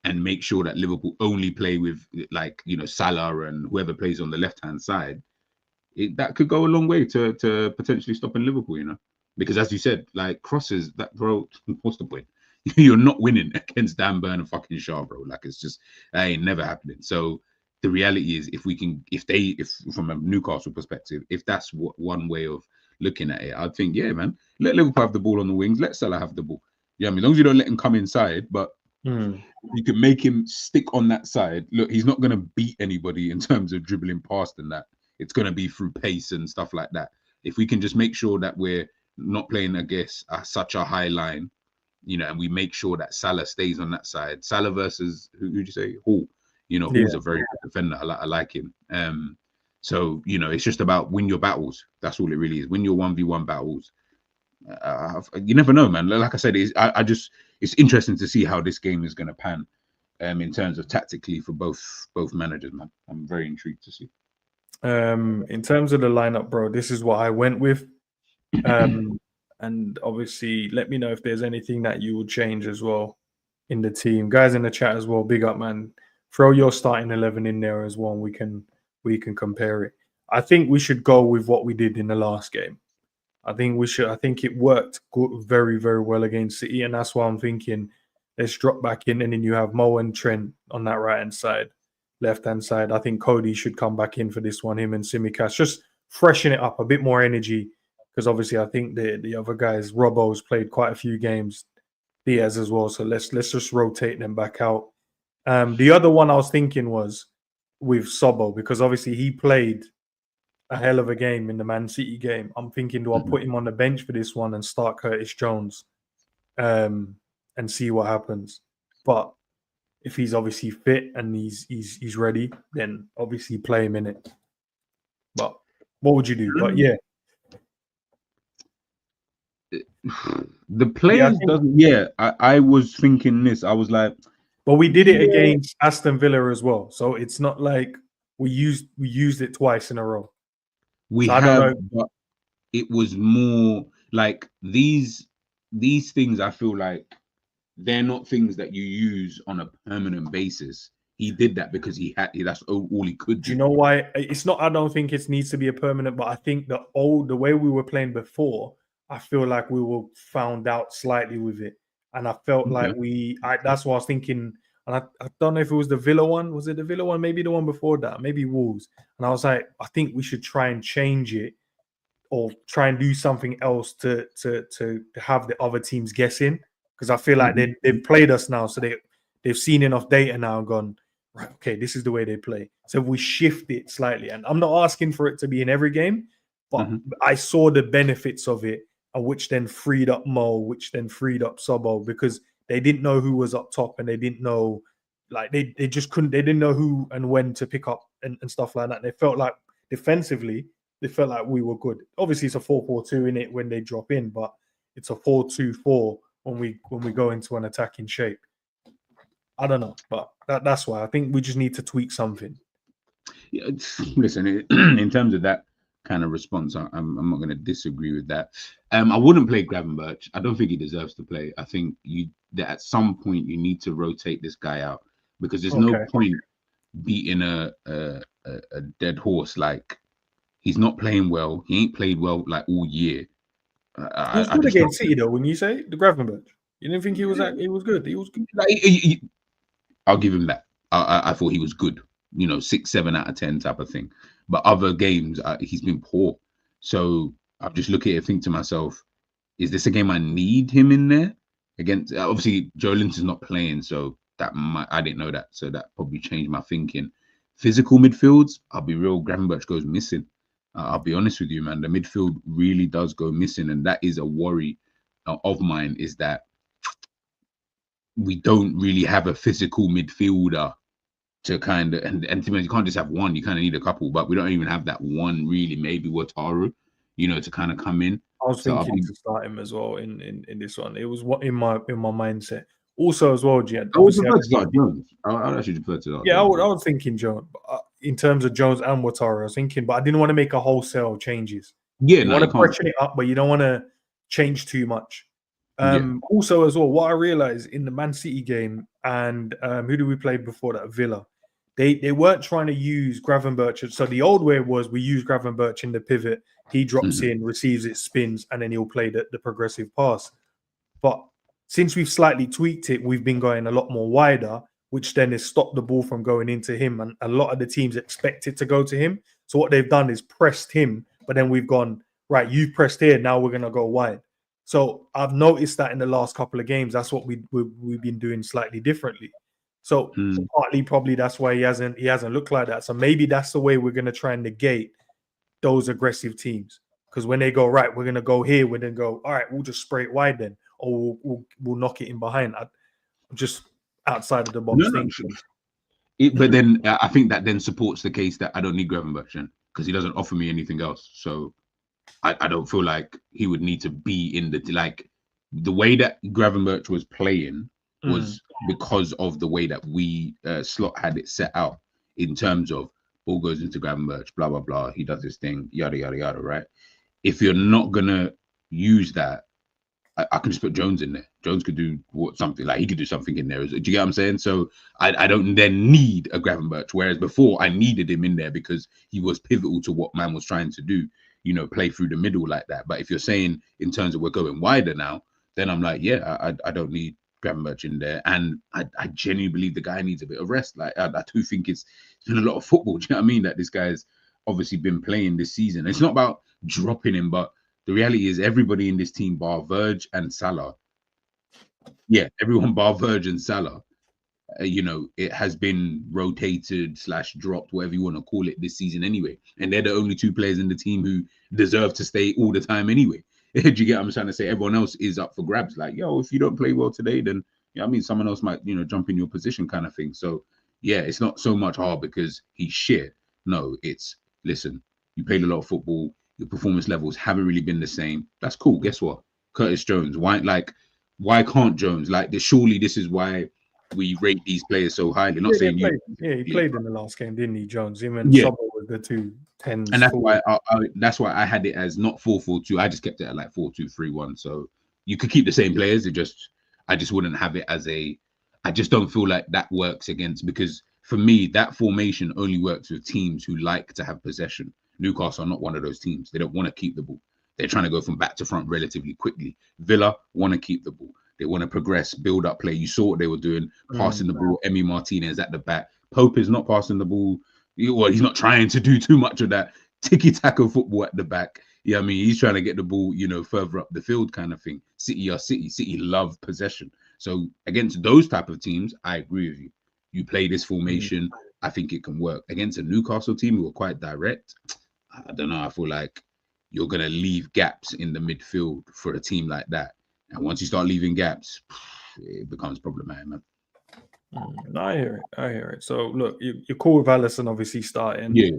S2: and make sure that Liverpool only play with Salah and whoever plays on the left hand side, that could go a long way to potentially stopping Liverpool. Because as you said, like crosses, that bro, what's the point? You're not winning against Dan Burn and fucking Shaw, bro. Like that ain't never happening. So the reality is, if from a Newcastle perspective, if that's one way of looking at it, I'd think, yeah, man, let Liverpool have the ball on the wings, let Salah have the ball. Yeah, I mean, as long as you don't let him come inside, but you can make him stick on that side. Look, he's not going to beat anybody in terms of dribbling past and that. It's going to be through pace and stuff like that. If we can just make sure that we're not playing against such a high line, and we make sure that Salah stays on that side. Salah versus who'd you say? Hall. Hall's a very good defender. I like him. So it's just about win your battles. That's all it really is. Win your 1v1 battles. You never know, man. Like I said, it's interesting to see how this game is going to pan in terms of tactically for both managers, man. I'm very intrigued to see.
S1: In terms of the lineup, bro, this is what I went with. And obviously, let me know if there's anything that you would change as well in the team. Guys in the chat as well, big up, man. Throw your starting 11 in there as well, and we can compare it. I think we should go with what we did in the last game. I think it worked very, very well against City, and that's why I'm thinking let's drop back in, and then you have Mo and Trent on that right-hand side, left-hand side. I think Cody should come back in for this one, him and Tsimikas. Just freshen it up, a bit more energy. Because obviously, I think the other guys, Robbo's played quite a few games, Diaz as well. So let's just rotate them back out. The other one I was thinking was with Sobbo, because obviously he played a hell of a game in the Man City game. I'm thinking, do I put him on the bench for this one and start Curtis Jones and see what happens? But if he's obviously fit and he's ready, then obviously play him in it. But what would you do? But yeah.
S2: The players I was thinking this. I was like,
S1: but we did it against Aston Villa as well, so it's not like we used it twice in a row.
S2: But it was more like these things. I feel like they're not things that you use on a permanent basis. He did that because that's all he could do.
S1: Do you know why? It's not. I don't think it needs to be a permanent, but I think the way we were playing before, I feel like we were found out slightly with it. And I felt like that's what I was thinking. And I don't know if it was the Villa one. Was it the Villa one? Maybe the one before that. Maybe Wolves. And I was like, I think we should try and change it or try and do something else to have the other teams guessing. Because I feel like they've played us now. So they've seen enough data now and gone, right, okay, this is the way they play. So we shift it slightly. And I'm not asking for it to be in every game, but I saw the benefits of it, and which then freed up Mo, which then freed up Sobo, because they didn't know who was up top, and they didn't know, like they just couldn't, they didn't know who and when to pick up and stuff like that. They felt like defensively, they felt like we were good. Obviously, it's a 4-4-2 in it when they drop in, but it's a 4-2-4 when we go into an attacking shape. I don't know, but that's why I think we just need to tweak something.
S2: Yeah, listen, in terms of that kind of response, I'm not going to disagree with that. I wouldn't play Gravenberch. I don't think he deserves to play. I think that at some point you need to rotate this guy out, because there's no point beating a dead horse. Like, he's not playing well. He ain't played well like all year.
S1: He was good against City though. When you say the Gravenberch, you didn't think he was good? He was good.
S2: Like, I'll give him that. I thought he was good. 6, 7 out of 10 type of thing. But other games, he's been poor. So I'm just looking at it, think to myself, is this a game I need him in there against? Obviously, Joe Linton's not playing, so I didn't know that. So that probably changed my thinking. Physical midfields, I'll be real, Gravenberch goes missing. I'll be honest with you, man. The midfield really does go missing, and that is a worry of mine, is that we don't really have a physical midfielder to kind of, and to me, you can't just have one, you kind of need a couple, but we don't even have that one really. Maybe Wataru, to kind of come in.
S1: I was thinking to start him as well in this one. It was what in my mindset. Also, as well, Jed.
S2: I would prefer to start Jones. I would actually prefer to start.
S1: Yeah, I was thinking Jones. In terms of Jones and Wataru, I was thinking, but I didn't want to make a wholesale changes.
S2: Yeah,
S1: you want to question it up, but you don't want to change too much. Also, as well, what I realized in the Man City game, and who did we play before that? Villa. They weren't trying to use Gravenberch. So the old way was we use Gravenberch in the pivot. He drops in, receives it, spins, and then he'll play the progressive pass. But since we've slightly tweaked it, we've been going a lot more wider, which then has stopped the ball from going into him. And a lot of the teams expect it to go to him. So what they've done is pressed him, but then we've gone, right, you've pressed here, now we're going to go wide. So I've noticed that in the last couple of games, that's what we've been doing slightly differently. So partly probably that's why he hasn't looked like that. So maybe that's the way we're going to try and negate those aggressive teams. Because when they go, right, we're going to go here, we're going to go, all right, we'll just spray it wide then, or we'll knock it in behind. I'm just outside of the box thinking.
S2: But then I think that then supports the case that I don't need Gravenberch, because he doesn't offer me anything else. So I don't feel like he would need to be in the way that Gravenberch was playing was because of the way that we Slot had it set out, in terms of ball goes into Gravenberch, blah blah blah, he does his thing, yada yada yada, right? If you're not gonna use that, I can just put Jones in there. Jones could do something, like he could do something in there. Do you get what I'm saying? So I don't then need a Gravenberch, whereas before I needed him in there because he was pivotal to what man was trying to do, play through the middle like that. But if you're saying in terms of we're going wider now, then I'm like, yeah, I don't need Gravenberch in there. And I genuinely believe the guy needs a bit of rest. Like I do think it's been a lot of football. Do you know what I mean? That this guy's obviously been playing this season. It's not about dropping him, but the reality is everybody in this team, bar Verge and Salah, everyone bar Verge and Salah, it has been rotated / dropped, whatever you want to call it, this season anyway. And they're the only two players in the team who deserve to stay all the time anyway. Do you get what I'm trying to say? Everyone else is up for grabs. Like, if you don't play well today, then someone else might, jump in your position kind of thing. So yeah, it's not so much hard because he's shit. No, it's, listen, you played a lot of football, your performance levels haven't really been the same. That's cool. Guess what? Curtis Jones. Why can't Jones? Surely this is why we rate these players so highly. Not saying
S1: he played in the last game, didn't he, Jones? Him and Sobo were the 2 10s.
S2: And that's why I had it as not 4-4-2. I just kept it at 4-2-3-1. So you could keep the same players. I just wouldn't have it as I just don't feel like that works against, because for me, that formation only works with teams who like to have possession. Newcastle are not one of those teams. They don't want to keep the ball. They're trying to go from back to front relatively quickly. Villa want to keep the ball. They want to progress, build up play. You saw what they were doing, passing the ball. Emi Martinez at the back. Pope is not passing the ball. He's not trying to do too much of that tiki-taka football at the back. I mean, he's trying to get the ball, further up the field kind of thing. City are City. City love possession. So against those type of teams, I agree with you. you play this formation. I think it can work against a Newcastle team who are quite direct. I don't know. I feel like you're gonna leave gaps in the midfield for a team like that, and once you start leaving gaps, it becomes problematic, man.
S1: I hear it. So look, you're cool with Alisson obviously starting.
S2: Yeah.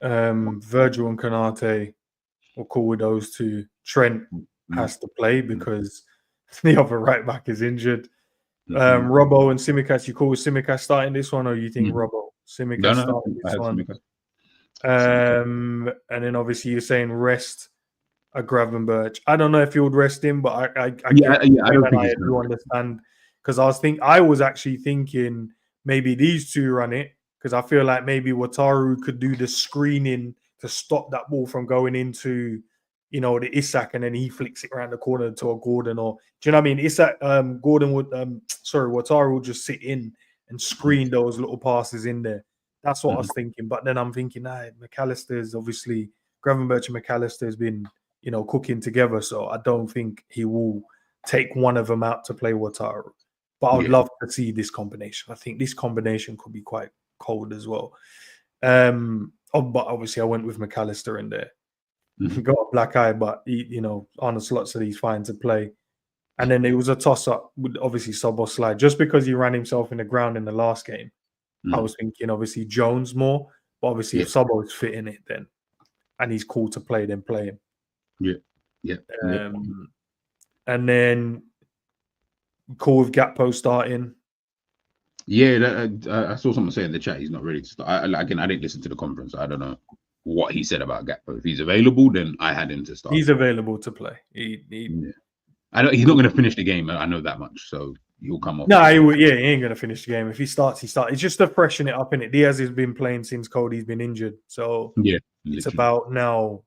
S1: Virgil and Konate, we're cool with those two. Trent has to play because the other right back is injured. Robbo and Tsimikas, you cool with Tsimikas starting this one, or you think Robbo? Tsimikas starting this one. And then obviously you're saying rest a Gravenberch. I don't know if you would rest him, but I don't think I do understand, because I was actually thinking maybe these two run it, because I feel like maybe Wataru could do the screening to stop that ball from going into, you know, the Isak, and then he flicks it around the corner to a Gordon, or do you know what I mean? Isak, Gordon would, Wataru would just sit in and screen those little passes in there. That's what I was thinking. But then I'm thinking, McAllister's obviously, Gravenberch and McAllister has been, you know, cooking together. So I don't think he will take one of them out to play Wataru. But I would love to see this combination. I think this combination could be quite cold as well. But obviously I went with McAllister in there. He got a black eye, but Arne Slot said he's fine to play. And then it was a toss-up with obviously Szoboszlai slide. Just because he ran himself in the ground in the last game, I was thinking obviously Jones more. But obviously if Szoboszlai's fit in it, then, and he's cool to play, then play him. And then cool with Gakpo starting.
S2: Yeah, I saw someone say in the chat he's not ready to start. Again, I didn't listen to the conference. I don't know what he said about Gakpo. If he's available, then I had him to start.
S1: He's available to play. He's
S2: not going to finish the game. I know that much. So he'll come off.
S1: No, he ain't going to finish the game. If he starts, he starts. It's just to freshen it up, innit? Diaz has been playing since Cody's been injured. So it's about now.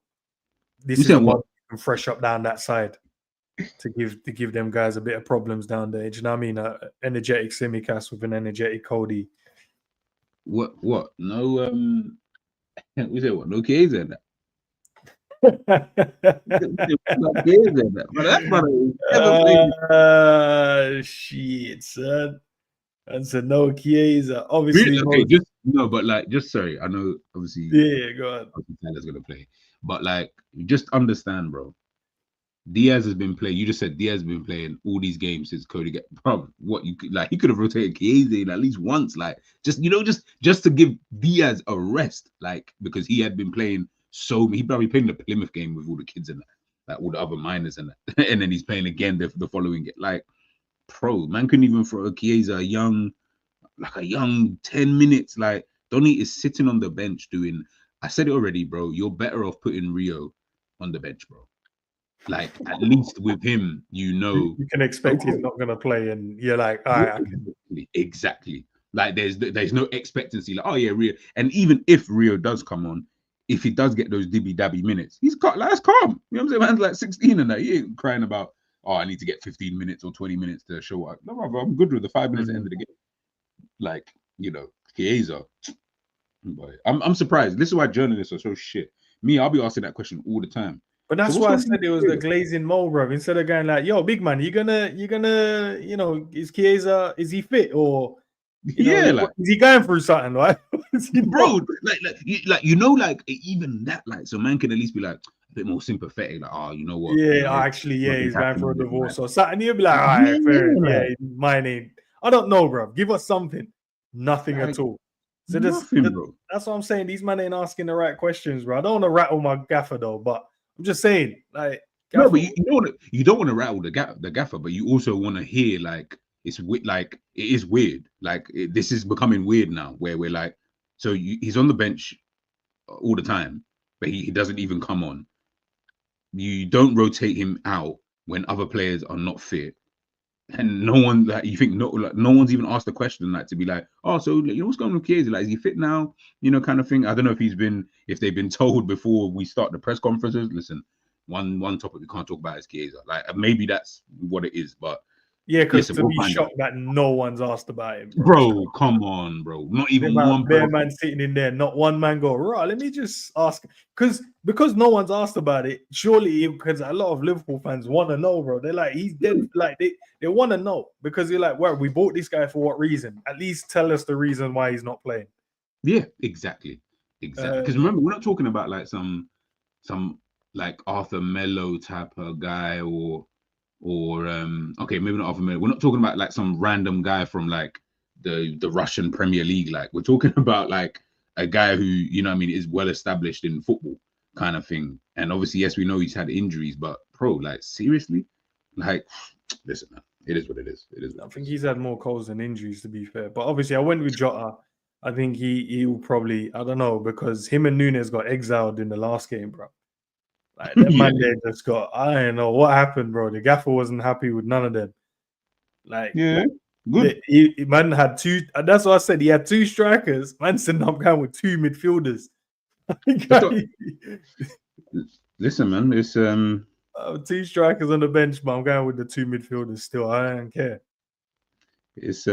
S1: This is what can fresh up down that side to give them guys a bit of problems down there. Do you know what I mean? Energetic Tsimikas with an energetic Cody.
S2: What? No, we said what? No kids in that.
S1: Shit, son. And so no Chiesa. Obviously,
S2: okay, sorry. I know, obviously.
S1: Yeah, go ahead.
S2: Tyler's gonna play, but like, just understand, bro. Diaz has been playing. You just said Diaz has been playing all these games since Cody got. Bro, what you could like? He could have rotated Chiesa at least once, like just to give Diaz a rest, like because he had been playing he probably played in the Plymouth game with all the kids in that, like all the other minors and that, and then he's playing again the following game. Like, man couldn't even throw a Chiesa a young 10 minutes. Like, Donny is sitting on the bench doing. I said it already, bro. You're better off putting Rio on the bench, bro. Like, at least with him, you
S1: can expect he's not going to play, and you're like, all right,
S2: exactly. Like, there's no expectancy. Like, oh yeah, Rio. And even if Rio does come on, if he does get those dibby-dabby minutes, he's got that's calm. You know what I'm saying? Man's like 16 and that. He ain't crying about, oh, I need to get 15 minutes or 20 minutes to show up. No, bro, I'm good with the 5 minutes at the end of the game. Like, Chiesa. Boy, I'm surprised. This is why journalists are so shit. Me, I'll be asking that question all the time.
S1: But that's why I said it was the glazing mole, bro. Instead of going like, yo, big man, you're gonna, is Chiesa, is he fit, or is he going through something, right?
S2: Bro, like even that, like, so man can at least be like a bit more sympathetic, like, oh, you know what?
S1: Yeah, he's going through a divorce or something. You'll be like, all right, fair, mine ain't. I don't know, bro. Give us something. Nothing at all. So that's what I'm saying. These men ain't asking the right questions, bro. I don't want to rattle my gaffer though, but I'm just saying, like,
S2: gaffer, no, but you don't want to rattle the gaffer, but you also want to hear like it's like it is weird. Like this is becoming weird now, where we're like, so he's on the bench all the time, but he doesn't even come on. You don't rotate him out when other players are not fit. And no one, like, you think no one's even asked the question, like, to be like, oh, so what's going on with Chiesa? Like, is he fit now? Kind of thing. I don't know if they've been told before we start the press conferences. Listen, one topic we can't talk about is Chiesa. Like, maybe that's what it is, but
S1: Yeah, because
S2: Listen,
S1: to
S2: we'll
S1: be
S2: find out.
S1: shocked that no one's asked about him, bro.
S2: Bro, come on, bro. Not even one
S1: Bare
S2: person.
S1: man sitting in there, not one man go, right, let me just ask. Because no one's asked about it, surely because a lot of Liverpool fans want to know, bro. They're like, he's dead. Like they want to know because you're like, well, we bought this guy for what reason? At least tell us the reason why he's not playing.
S2: Yeah, exactly. Because remember, we're not talking about like some like Arthur Mello type of guy or okay, maybe not Arthur Mello. We're not talking about like some random guy from like the Russian Premier League. Like we're talking about like a guy who, you know what I mean, is well established in football kind of thing. And obviously, yes, we know he's had injuries, but bro, like seriously, like listen, man, it is what it is. It is what
S1: I
S2: it
S1: think
S2: is.
S1: he's had more calls than injuries, to be fair. But obviously, I went with Jota. I think he will probably, I don't know, because him and Nunes got exiled in the last game, bro. Like that
S2: Yeah,
S1: man there just got, I don't know what happened, bro. The gaffer wasn't happy with none of them. Like,
S2: yeah, good.
S1: man had two, that's what I said. He had two strikers. Man said, I'm going with two midfielders.
S2: Listen, man, it's
S1: two strikers on the bench, but I'm going with the two midfielders still. I don't care.
S2: it's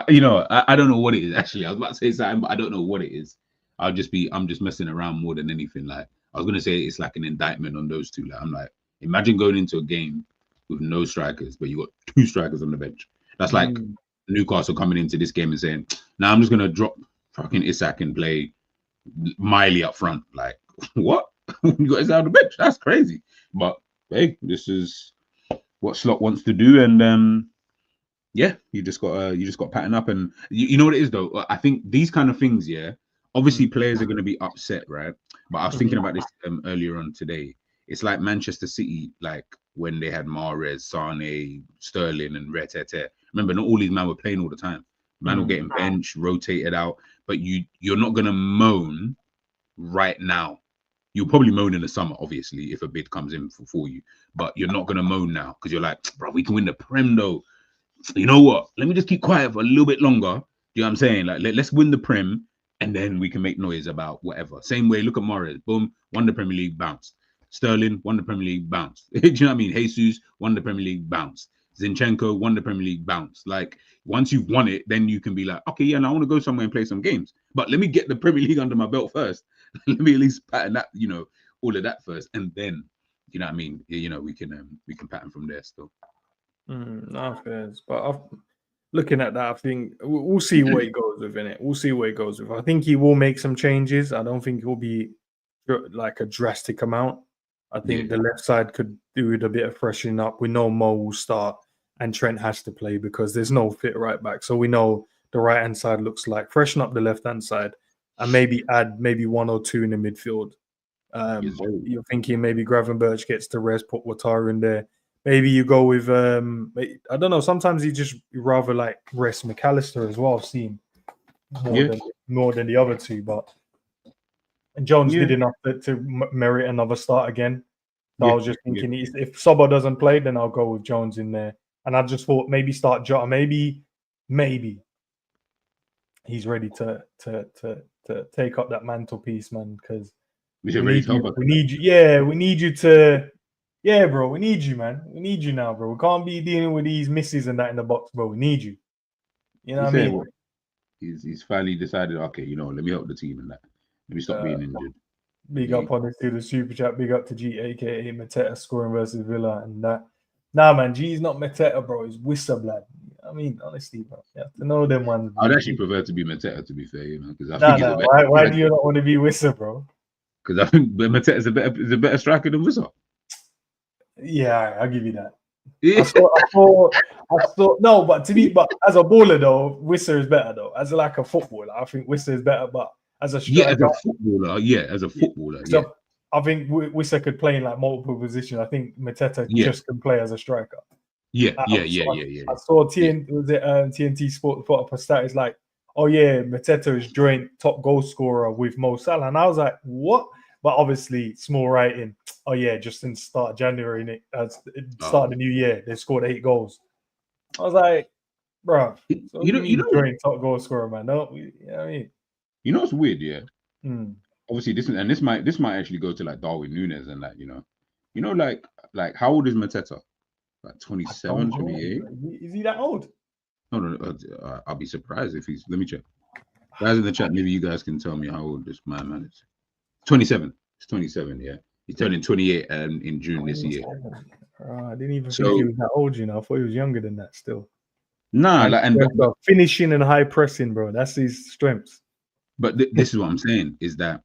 S2: you know, I don't know what it is actually. I was about to say something, but I don't know what it is. I'm just messing around more than anything. Like I was gonna say it's like an indictment on those two. Like I'm like, imagine going into a game with no strikers, but you got two strikers on the bench. That's like Newcastle coming into this game and saying, "Now I'm just gonna drop fucking Isak and play Miley up front." Like what? You got Isak on the bench? That's crazy. But hey, this is what Slot wants to do, and yeah, you just got to pattern up, and you know what it is though. I think these kind of things, yeah. Obviously, players are going to be upset, right? But I was thinking about this earlier on today. It's like Manchester City, like when they had Mahrez, Sane, Sterling, and Retete. Remember, not all these men were playing all the time. Man were getting benched, rotated out. But you're not going to moan right now. You'll probably moan in the summer, obviously, if a bid comes in for you. But you're not going to moan now because you're like, bro, we can win the Prem though. You know what? Let me just keep quiet for a little bit longer. You know what I'm saying? Like, let's win the Prem, and then we can make noise about whatever. Same way, look at Mahrez. Boom, won the Premier League, bounced. Sterling won the Premier League, bounced. Do you know what I mean? Jesus won the Premier League, bounced. Zinchenko won the Premier League, bounced. Like, once you've won it, then you can be like, okay, yeah, now I want to go somewhere and play some games. But let me get the Premier League under my belt first. Let me at least pattern that, you know, all of that first, and then, you know what I mean? You know, we can pattern from there still.
S1: No fairs, but looking at that, I think we'll see where he goes with it. We'll see where he goes with. I think he will make some changes. I don't think it will be like a drastic amount. I think the left side could do with a bit of freshening up. We know Mo will start and Trent has to play because there's no fit right back. So we know the right hand side looks like freshen up the left hand side and maybe add maybe one or two in the midfield. You're thinking maybe Gravenberch gets to rest, put Wataru in there. Maybe you go with I don't know. Sometimes you just rather like rest McAllister as well. I've seen more than the other two, but Jones did enough to merit another start again. So I was just thinking if Sobo doesn't play, then I'll go with Jones in there. And I just thought maybe start Jota. Maybe he's ready to take up that mantelpiece, man. Because we need you. Yeah, we need you to. Yeah, bro, we need you, man. We need you now, bro. We can't be dealing with these misses and that in the box, bro. We need you. You know what I mean?
S2: He's finally decided, okay, you know, let me help the team and that. Let me stop being injured.
S1: Big up on the super chat. Big up to G, aka Mateta scoring versus Villa and that. Nah, man, G's not Mateta, bro. He's Wissa, blood. I mean, honestly, bro, you have to know them ones.
S2: I'd actually prefer to be Mateta, to be fair, you know, because I think
S1: he's a better. Why do you not want to be Wissa, bro?
S2: Because I think Mateta is a better striker than Wissa.
S1: Yeah, I'll give you that. Yeah. I thought no, but as a baller though, Wissa is better though. As like a footballer, I think Wissa is better, but as a striker,
S2: as a footballer,
S1: so I think Wissa could play in like multiple positions. I think Mateta just can play as a striker.
S2: I
S1: saw TNT Sport put up a stat. It's like, oh yeah, Mateta is joint top goal scorer with Mo Salah, and I was like, what? But obviously, small writing. Oh yeah, just in start of January, start of the new year, they scored 8 goals. I was like, bro, so you know, joint top goal scorer, man. No, you know what I mean?
S2: You know what's weird, yeah. Obviously, this might actually go to like Darwin Núñez and that, you know. You know, like how old is Mateta? Like
S1: I
S2: 27,
S1: don't know.
S2: 28?
S1: Is he that old?
S2: No. I'll be surprised if he's. Let me check. Guys in the chat, maybe you guys can tell me how old this man is. 27. It's 27. Yeah, he's turning 28 in June this year.
S1: 27. I didn't even think he
S2: So
S1: was that old. You know, I thought he was younger than that. Still,
S2: nah,
S1: high
S2: like
S1: strength, bro. Finishing and high pressing, bro. That's his strengths.
S2: but this is what I'm saying is that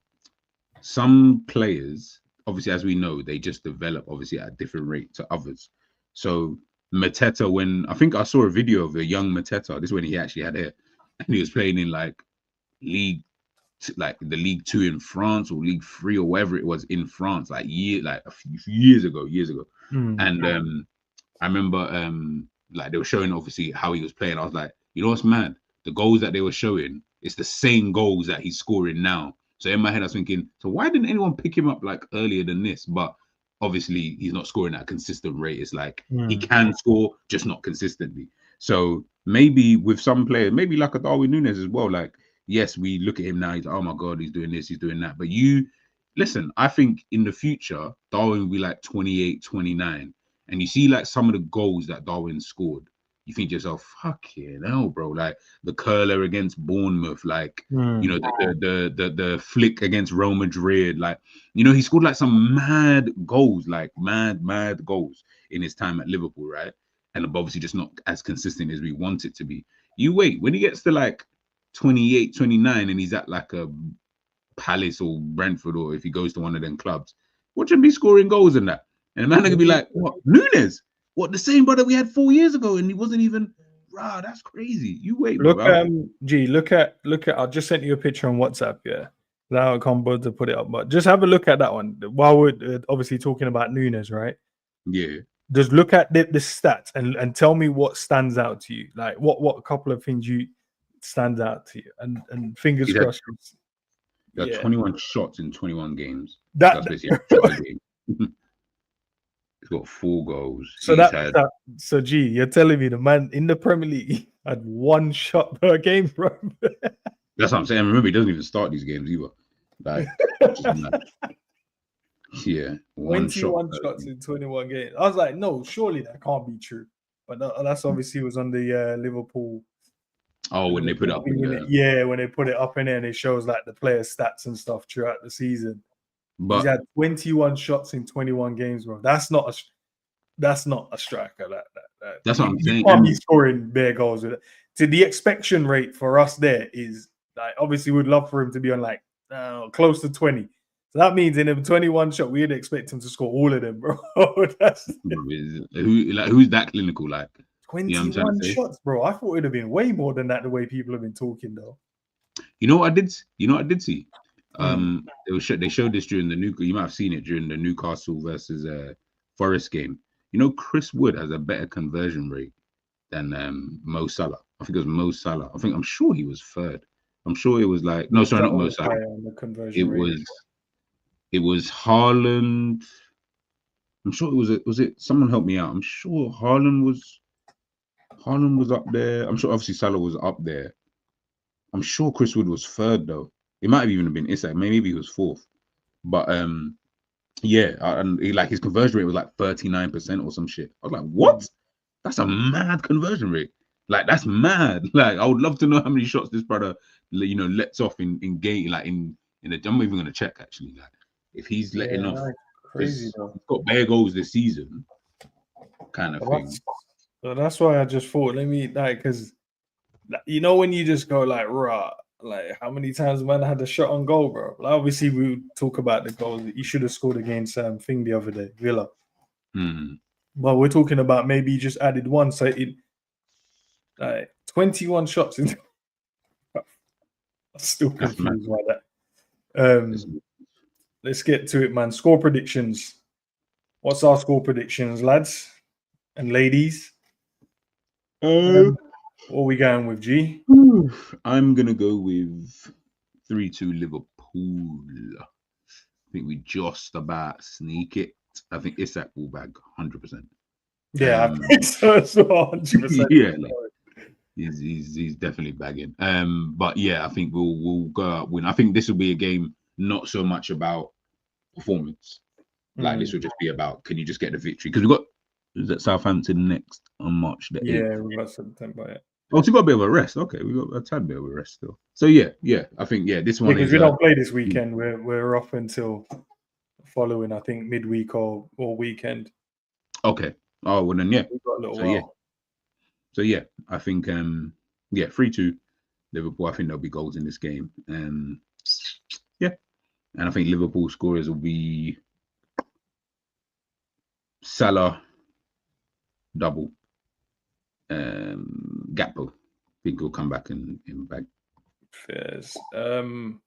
S2: some players, obviously, as we know, they just develop obviously at a different rate to others. So Mateta, when I think I saw a video of a young Mateta, this is when he actually had hair, and he was playing in like league, like the League Two in France or League Three or wherever it was in France, like a few years ago, and I remember like they were showing obviously how he was playing. I was like, you know what's mad? The goals that they were showing, it's the same goals that he's scoring now. So in my head, I was thinking, so why didn't anyone pick him up like earlier than this? But obviously, he's not scoring at a consistent rate. It's like he can score, just not consistently. So maybe with some players, maybe like a Darwin Núñez as well. Like, yes, we look at him now. He's like, oh my god, he's doing this, he's doing that. But you listen, I think in the future, Darwin will be like 28, 29. And you see like some of the goals that Darwin scored, you think to yourself, fucking hell, bro. Like the curler against Bournemouth, like you know, the flick against Real Madrid, like you know, he scored like some mad goals, like mad goals in his time at Liverpool, right? And obviously just not as consistent as we want it to be. You wait, when he gets to like 28, 29, and he's at like a Palace or Brentford, or if he goes to one of them clubs, watch him be scoring goals in that. And the man gonna be like, what, Núñez? What, the same brother we had 4 years ago, and he wasn't even, rah, that's crazy. You wait, bro.
S1: Look at I just sent you a picture on WhatsApp, yeah. Now I can't bother to put it up, but just have a look at that one while we're obviously talking about Núñez, right?
S2: Yeah.
S1: Just look at the stats and tell me what stands out to you. Like what couple of things you stands out to you, and fingers crossed.
S2: There are 21 shots in 21 games.
S1: That's
S2: basically a shot a game. He's got 4 goals.
S1: So gee, you're telling me the man in the Premier League had 1 shot per game, bro?
S2: That's what I'm saying. Remember, he doesn't even start these games either. Like, yeah,
S1: 21 shots in 21 games. I was like, no, surely that can't be true. But that's obviously was on the Liverpool.
S2: Oh, when they put it up,
S1: when they put it up in there, and it shows like the player stats and stuff throughout the season. But he's had 21 shots in 21 games, bro. That's not a striker.
S2: That's what I'm saying.
S1: You can't be scoring bare goals with it. To the expectation rate for us there is like, obviously we'd love for him to be on like close to 20. So that means in a 21 shot, we'd expect him to score all of them, bro.
S2: Who's that clinical? Like
S1: 21 shots, bro. I thought it'd have been way more than that. The way people have been talking, though.
S2: You know what I did see? They showed this during the you might have seen it during the Newcastle versus Forest game. You know, Chris Wood has a better conversion rate than Mo Salah. I think it was Mo Salah. I'm sure he was third. I'm sure it was like not Mo Salah. It was Haaland. I'm sure was it someone help me out. I'm sure Haaland was up there. I'm sure obviously Salah was up there. I'm sure Chris Wood was third though. It might have even been Isak. Maybe he was fourth. But yeah, and like his conversion rate was like 39% or some shit. I was like, what? That's a mad conversion rate. Like that's mad. Like I would love to know how many shots this brother, lets off in game. Like in the. I'm even gonna check actually. Like if he's letting off,
S1: crazy though.
S2: He's got bare goals this season, kind of thing.
S1: So that's why I just thought, let me because when you just go like rah. Like how many times man had a shot on goal, bro? Like, obviously, we would talk about the goals that you should have scored against Thing the other day, Villa. But we're talking about maybe he just added 1, so it like 21 shots. I'm still confused by that. Let's get to it, man. Score predictions. What's our score predictions, lads and ladies? What are we going with, G?
S2: I'm going to go with 3-2 Liverpool. I think we just about sneak it. I think Isak will bag 100%.
S1: Yeah, I think so as well, 100%.
S2: Yeah, he's definitely bagging. But yeah, I think we'll go out win. I think this will be a game not so much about performance. Like this will just be about, can you just get the victory? Because we've got, is that Southampton next on March the 8th?
S1: Yeah, we got September. Yeah.
S2: Oh, so we got a bit of a rest. Okay, we got a tad bit of a rest still. So yeah, I think this one
S1: Because
S2: is.
S1: we don't play this weekend. We're off until following, I think, midweek or weekend.
S2: Okay. Oh well, then yeah.
S1: We've got a little
S2: So
S1: while.
S2: yeah, I think 3-2 Liverpool. I think there'll be goals in this game. Yeah, and I think Liverpool scorers will be Salah double. Gakpo. I think he'll come back and bag.
S1: Fairs. I'm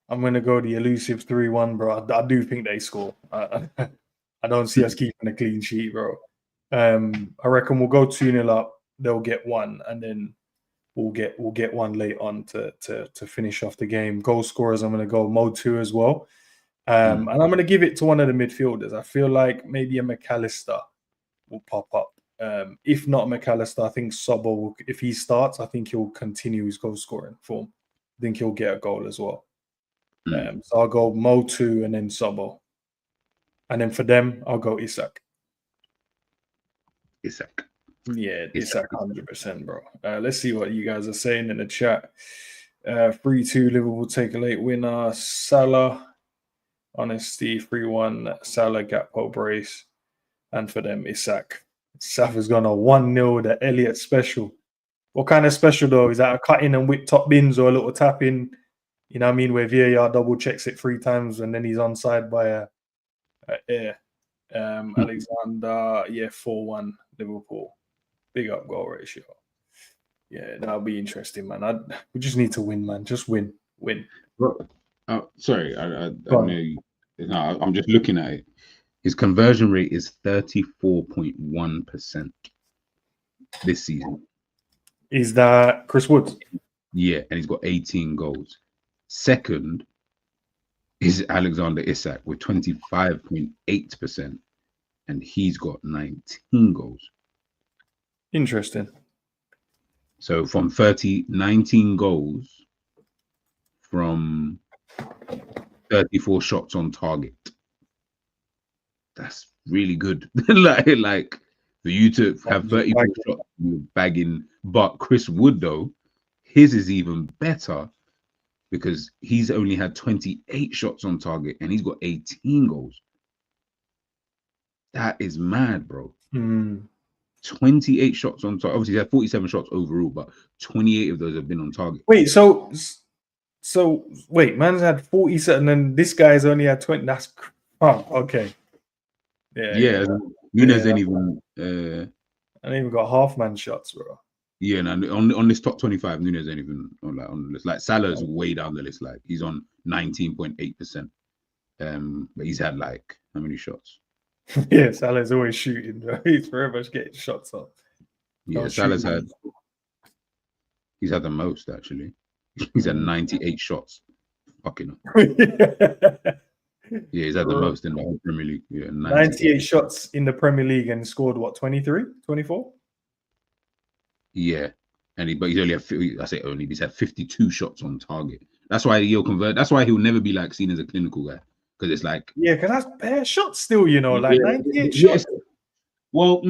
S1: gonna go the elusive 3-1, bro. I do think they score. I don't see us keeping a clean sheet, bro. I reckon we'll go 2-0 up. They'll get one, and then we'll get one late on to finish off the game. Goal scorers, I'm gonna go Mo 2 as well. And I'm gonna give it to one of the midfielders. I feel like maybe a McAllister will pop up. If not McAllister, I think Sobbo will, if he starts, I think he'll continue his goal scoring form. I think he'll get a goal as well. So I'll go Mo 2 and then Sobbo. And then for them, I'll go Isak. Yeah, Isak 100%, bro. Let's see what you guys are saying in the chat. 3-2 Liverpool take a late winner. Salah, Honesty, 3-1 Salah, Gakpo brace. And for them, Isak. Saf has gone a 1-0, the Elliott special. What kind of special though? Is that a cut in and whip top bins or a little tap in? You know what I mean? Where VAR double checks it 3 times and then he's onside by a air. Alexander, 4-1 Liverpool. Big up goal ratio. Yeah, that'll be interesting, man. We just need to win, man. Just win.
S2: Sorry, I know. No, I'm just looking at it. His conversion rate is 34.1% this season.
S1: Is that Chris Woods?
S2: Yeah, and he's got 18 goals. Second is Alexander Isak with 25.8%, and he's got 19 goals.
S1: Interesting.
S2: So from 19 goals from 34 shots on target. That's really good. like for you to have 34 shots, you're bagging. But Chris Wood, though, his is even better because he's only had 28 shots on target and he's got 18 goals. That is mad, bro. 28 shots on target. Obviously, he had 47 shots overall, but 28 of those have been on target.
S1: Wait, so wait, man's had 47 and this guy's only had 20. That's okay. Yeah.
S2: Nunes ain't even.
S1: I ain't even got half-man shots, bro.
S2: Yeah, and on this top 25, Nunes ain't even on the list. Like Salah's way down the list. Like he's on 19.8%. But he's had like how many shots?
S1: Yeah, Salah's always shooting, bro. He's very much getting shots off.
S2: Yeah, Salah's he's had the most actually. He's had 98 shots. Fucking yeah, he's had the most in the whole Premier League. Yeah,
S1: 98 shots in the Premier League and scored what, 23, 24?
S2: Yeah, but he's only had he's had 52 shots on target. That's why he'll convert. That's why he'll never be like seen as a clinical guy, because it's like
S1: because that's bare shots still, like 98 shots.
S2: Well,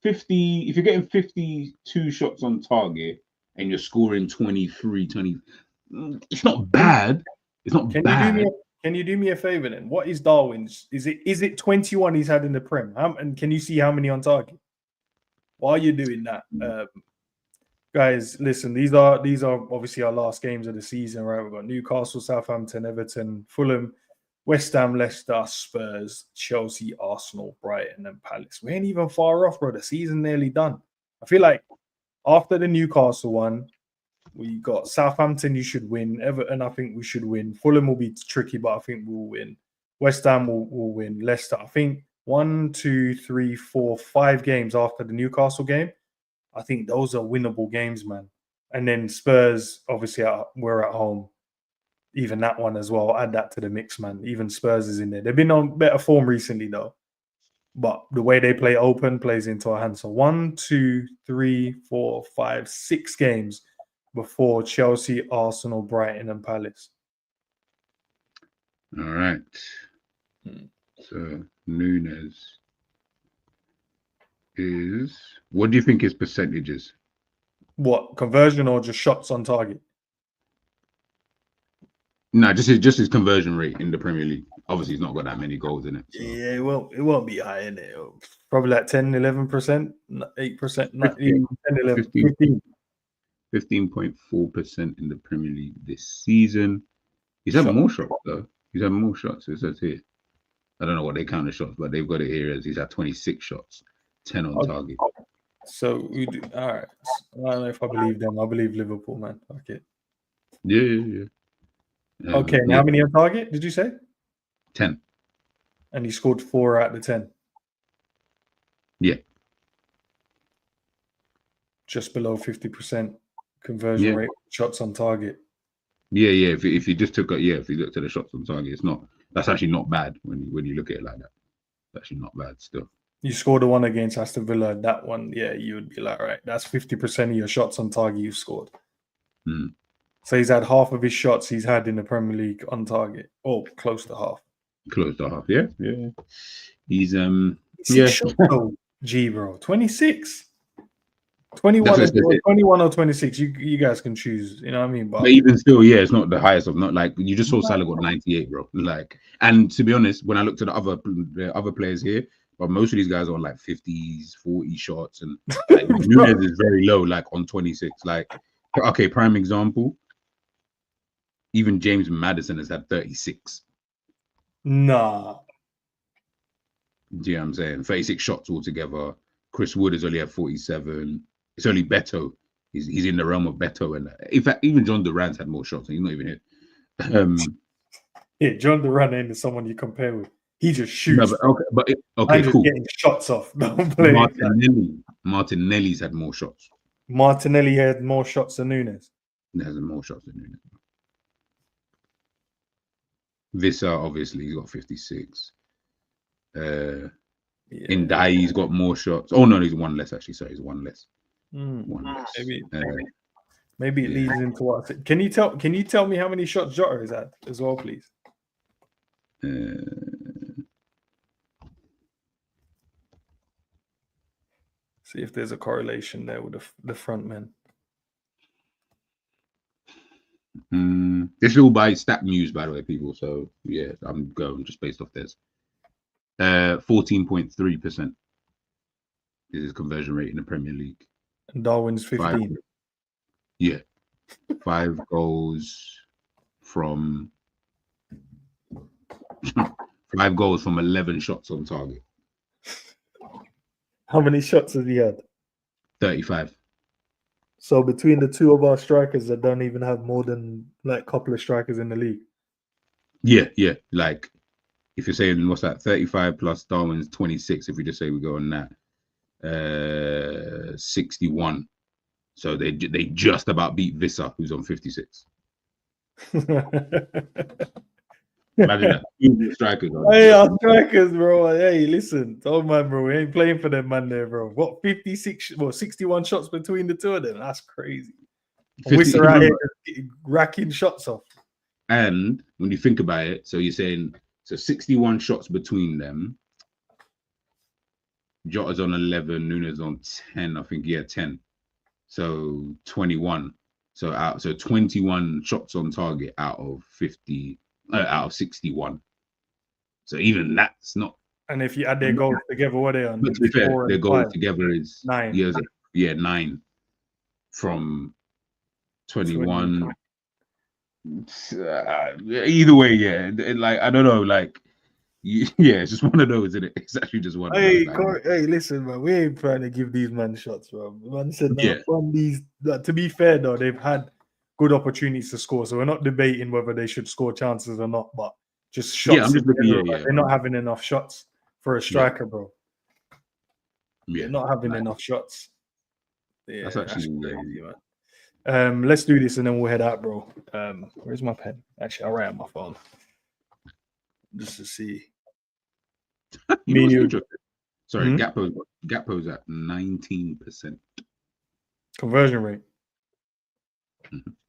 S2: 50. If you're getting 52 shots on target and you're scoring 23, 20, it's not bad. It's not bad.
S1: Can you do me a favor then? What is Darwin's? Is it 21 he's had in the Prem? And can you see how many on target? While you're doing that, guys, listen. These are obviously our last games of the season, right? We've got Newcastle, Southampton, Everton, Fulham, West Ham, Leicester, Spurs, Chelsea, Arsenal, Brighton, and Palace. We ain't even far off, bro. The season nearly done. I feel like after the Newcastle one, we got Southampton, you should win. Everton, I think we should win. Fulham will be tricky, but I think we'll win. West Ham will win. Leicester, I think 1, 2, 3, 4, 5 games after the Newcastle game. I think those are winnable games, man. And then Spurs, obviously, we're at home. Even that one as well. Add that to the mix, man. Even Spurs is in there. They've been on better form recently, though. But the way they play open plays into our hands. So 1, 2, 3, 4, 5, 6 games before Chelsea, Arsenal, Brighton, and Palace.
S2: All right. So Nunes is, what do you think his percentages?
S1: What, conversion or just shots on target?
S2: No, just his conversion rate in the Premier League. Obviously, he's not got that many goals in it. So.
S1: Yeah, it won't be high in it. Probably like 10, 11%, 8%,
S2: 15,
S1: 10, 11, 15.
S2: 15.4% in the Premier League this season. He's had more shots though. He's had more shots. It says here. I don't know what they count as shots, but they've got it here as he's had 26 shots, 10 on target.
S1: So we do. All right. I don't know if I believe them. I believe Liverpool, man. Okay.
S2: Yeah.
S1: Okay. Now, how many on target did you say?
S2: 10.
S1: And he scored 4 out of the 10.
S2: Yeah.
S1: Just below 50% conversion rate, shots on target.
S2: Yeah. If you just took a, if you looked at the shots on target, it's not. That's actually not bad when you look at it like that. It's actually not bad still.
S1: You scored the one against Aston Villa. That one, yeah, you would be like, right, that's 50% of your shots on target you scored.
S2: Mm.
S1: So he's had half of his shots he's had in the Premier League on target, or close to half.
S2: Close to half, yeah. He's
S1: shots, though, G, bro, 26. 21 or 26. You guys can choose. You know what I mean?
S2: But even still, it's not the highest of, not like you just saw Salah got 98, bro. Like, and to be honest, when I looked at the other players here, but most of these guys are on like 50s, 40 shots, and like Nunes is very low, like on 26. Like, okay, prime example. Even James Maddison has had 36.
S1: Nah.
S2: Do you know what I'm saying? 36 shots altogether. Chris Wood has only had 47. It's only Beto. He's in the realm of Beto. And in fact, even John Durant's had more shots, and he's not even here.
S1: Yeah, John Durant ain't someone you compare with. He just shoots.
S2: No, okay,
S1: just
S2: cool.
S1: Getting shots off. Don't play.
S2: Martinelli's had more shots.
S1: Martinelli had more shots than Nunes.
S2: He has more shots than Nunes. Vissa, obviously, he's got 56. Ndai's got more shots. Oh no, he's one less actually. Sorry, he's one less. One less.
S1: Maybe it leads into what? Can you tell me how many shots Jota has had as well, please? See if there's a correlation there with the front men.
S2: This is all by Stat News, by the way, people. So yeah, I'm going just based off this. 14.3% is his conversion rate in the Premier League.
S1: And Darwin's 15.
S2: 5 goals from 11 shots on target.
S1: How many shots has he had?
S2: 35.
S1: So between the two of our strikers that don't even have more than like a couple of strikers in the league.
S2: Yeah. Like if you're saying what's that, 35 plus Darwin's 26, if we just say we go on that, 61. So they just about beat Vissa, who's on 56. Imagine that. Strikers.
S1: Hey, our strikers, bro. Hey, listen, oh man, bro, we ain't playing for them, man. There, bro. What 61 shots between the two of them? That's crazy. Whistle out here racking shots off.
S2: And when you think about it, so you're saying 61 shots between them. Jota's on 11, Nunes on 10. I think 10. So 21. So 21 shots on target out of 50. Out of 61. So even that's not.
S1: And if you add their goals together, what are they on?
S2: But to be fair, their goals together is
S1: 9.
S2: 9 from 21. Either way, like I don't know, like it's just one of those, isn't it? It's actually just one.
S1: Hey, listen, man, we ain't trying to give these men shots, bro. Man said from these. To be fair, though, they've had good opportunities to score, so we're not debating whether they should score chances or not, but just shots.
S2: I'm just looking,
S1: they're not having enough shots for a striker, bro. They're not having enough shots.
S2: That's actually
S1: crazy, man. Let's do this and then we'll head out, bro. Where's my pen? Actually, I'll write on my phone just to see.
S2: Sorry, Gakpo's at 19%
S1: conversion rate.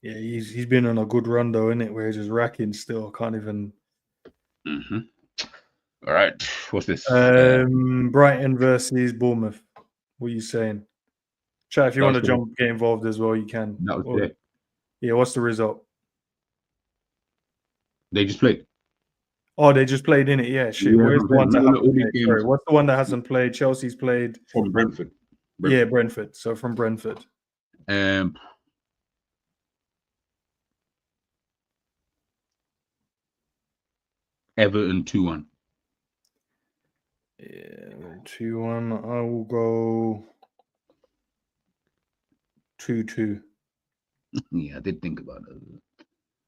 S1: Yeah, he's been on a good run though, isn't it? Where he's just racking still, can't even.
S2: All right. What's this?
S1: Brighton versus Bournemouth. What are you saying? Chat, if you want to get involved as well, you can.
S2: That was it.
S1: Yeah, what's the result?
S2: They just played.
S1: Oh, they just played in it. Yeah, shit.
S2: Yeah,
S1: Where's the one that hasn't played?
S2: games
S1: Sorry, what's the one that hasn't played? Chelsea's played
S2: from Brentford.
S1: Yeah, Brentford. So from Brentford.
S2: Everton 2-1.
S1: Yeah, 2-1. I will go 2-2.
S2: Yeah, I did think about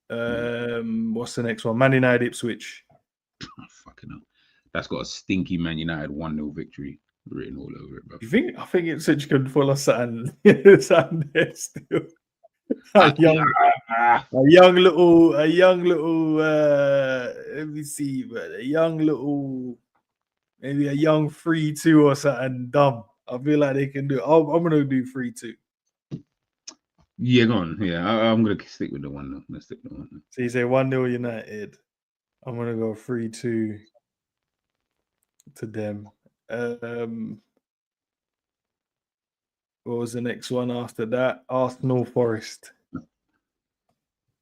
S2: that.
S1: What's the next one? Man United Ipswich.
S2: Oh, fucking hell. That's got a stinky Man United 1-0 victory written all over it, bro.
S1: You think? I think Ipswich could pull us something there still. A young little. Let me see, but a young little, maybe a young 3-2 or something dumb. I feel like they can do. I'm gonna do 3-2.
S2: Yeah, go on. Yeah, I'm gonna stick with the one though. Let's stick with the one.
S1: So you say 1-0 United. I'm gonna go 3-2 to them. What was the next one after that? Arsenal Forest.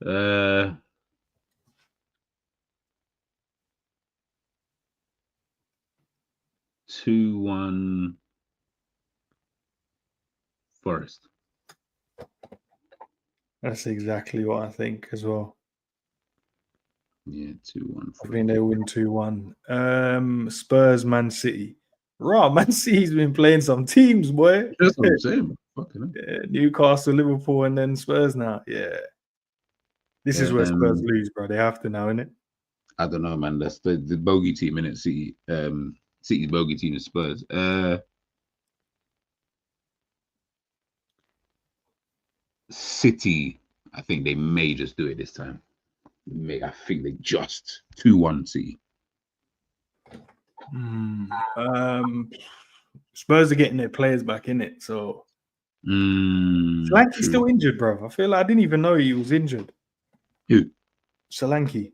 S2: 2-1 Forest.
S1: That's exactly what I think as well.
S2: Yeah, 2-1.
S1: I think they win 2-1. Spurs, Man City. Right, Man City's been playing some teams, boy.
S2: That's what I'm saying. Fucking
S1: yeah, Newcastle, Liverpool, and then Spurs now. Yeah. This is where Spurs lose, bro. They have to now, innit?
S2: I don't know, man. That's the bogey team, innit? City. City's bogey team is Spurs. City, I think they may just do it this time. I think they just 2-1 City.
S1: Spurs are getting their players back in it, so Solanke's still injured, bro. I feel like I didn't even know he was injured.
S2: Who?
S1: Solanke.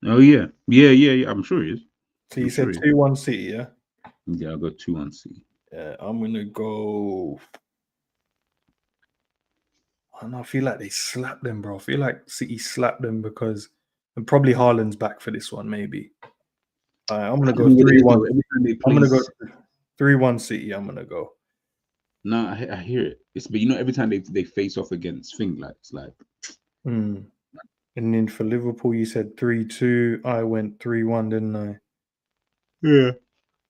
S2: Oh yeah. I'm sure he is.
S1: So you said 2-1 City, yeah?
S2: Yeah, I'll go 2-1 City.
S1: Yeah, I'm gonna go. I don't know, I feel like they slapped them, bro. I feel like City slapped them because, and probably Haaland's back for this one, maybe. I'm gonna go 3-1. I'm gonna go 3-1 City. I'm gonna go.
S2: No, I hear it. But every time they face off against things like it's like.
S1: And then for Liverpool, you said 3-2. I went 3-1, didn't I?
S2: Yeah.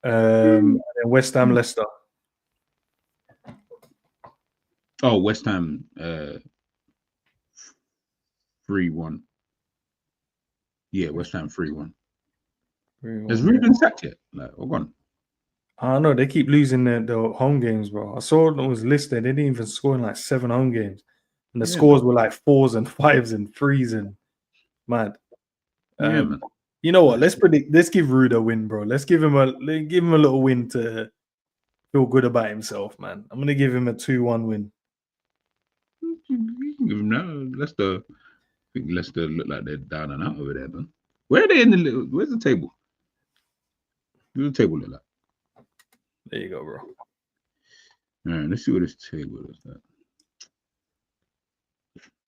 S1: And then West Ham, Leicester.
S2: Oh, West Ham 3-1. Yeah, West Ham 3-1. Has Ruben sacked yet? Like, hold on.
S1: I don't know. They keep losing the home games, bro. I saw it was listed. They didn't even score in like 7 home games. And the scores were like 4s and 5s and 3s and mad.
S2: Man.
S1: You know what? Let's give Rude a win, bro. Let's give him a little win to feel good about himself, man. I'm gonna give him a 2-1 win.
S2: You can give him that. I think Leicester look like they're down and out over there, man. Where are they in the where's the table? Where's the table look like?
S1: There you go, bro.
S2: All right, let's see what this table looks like.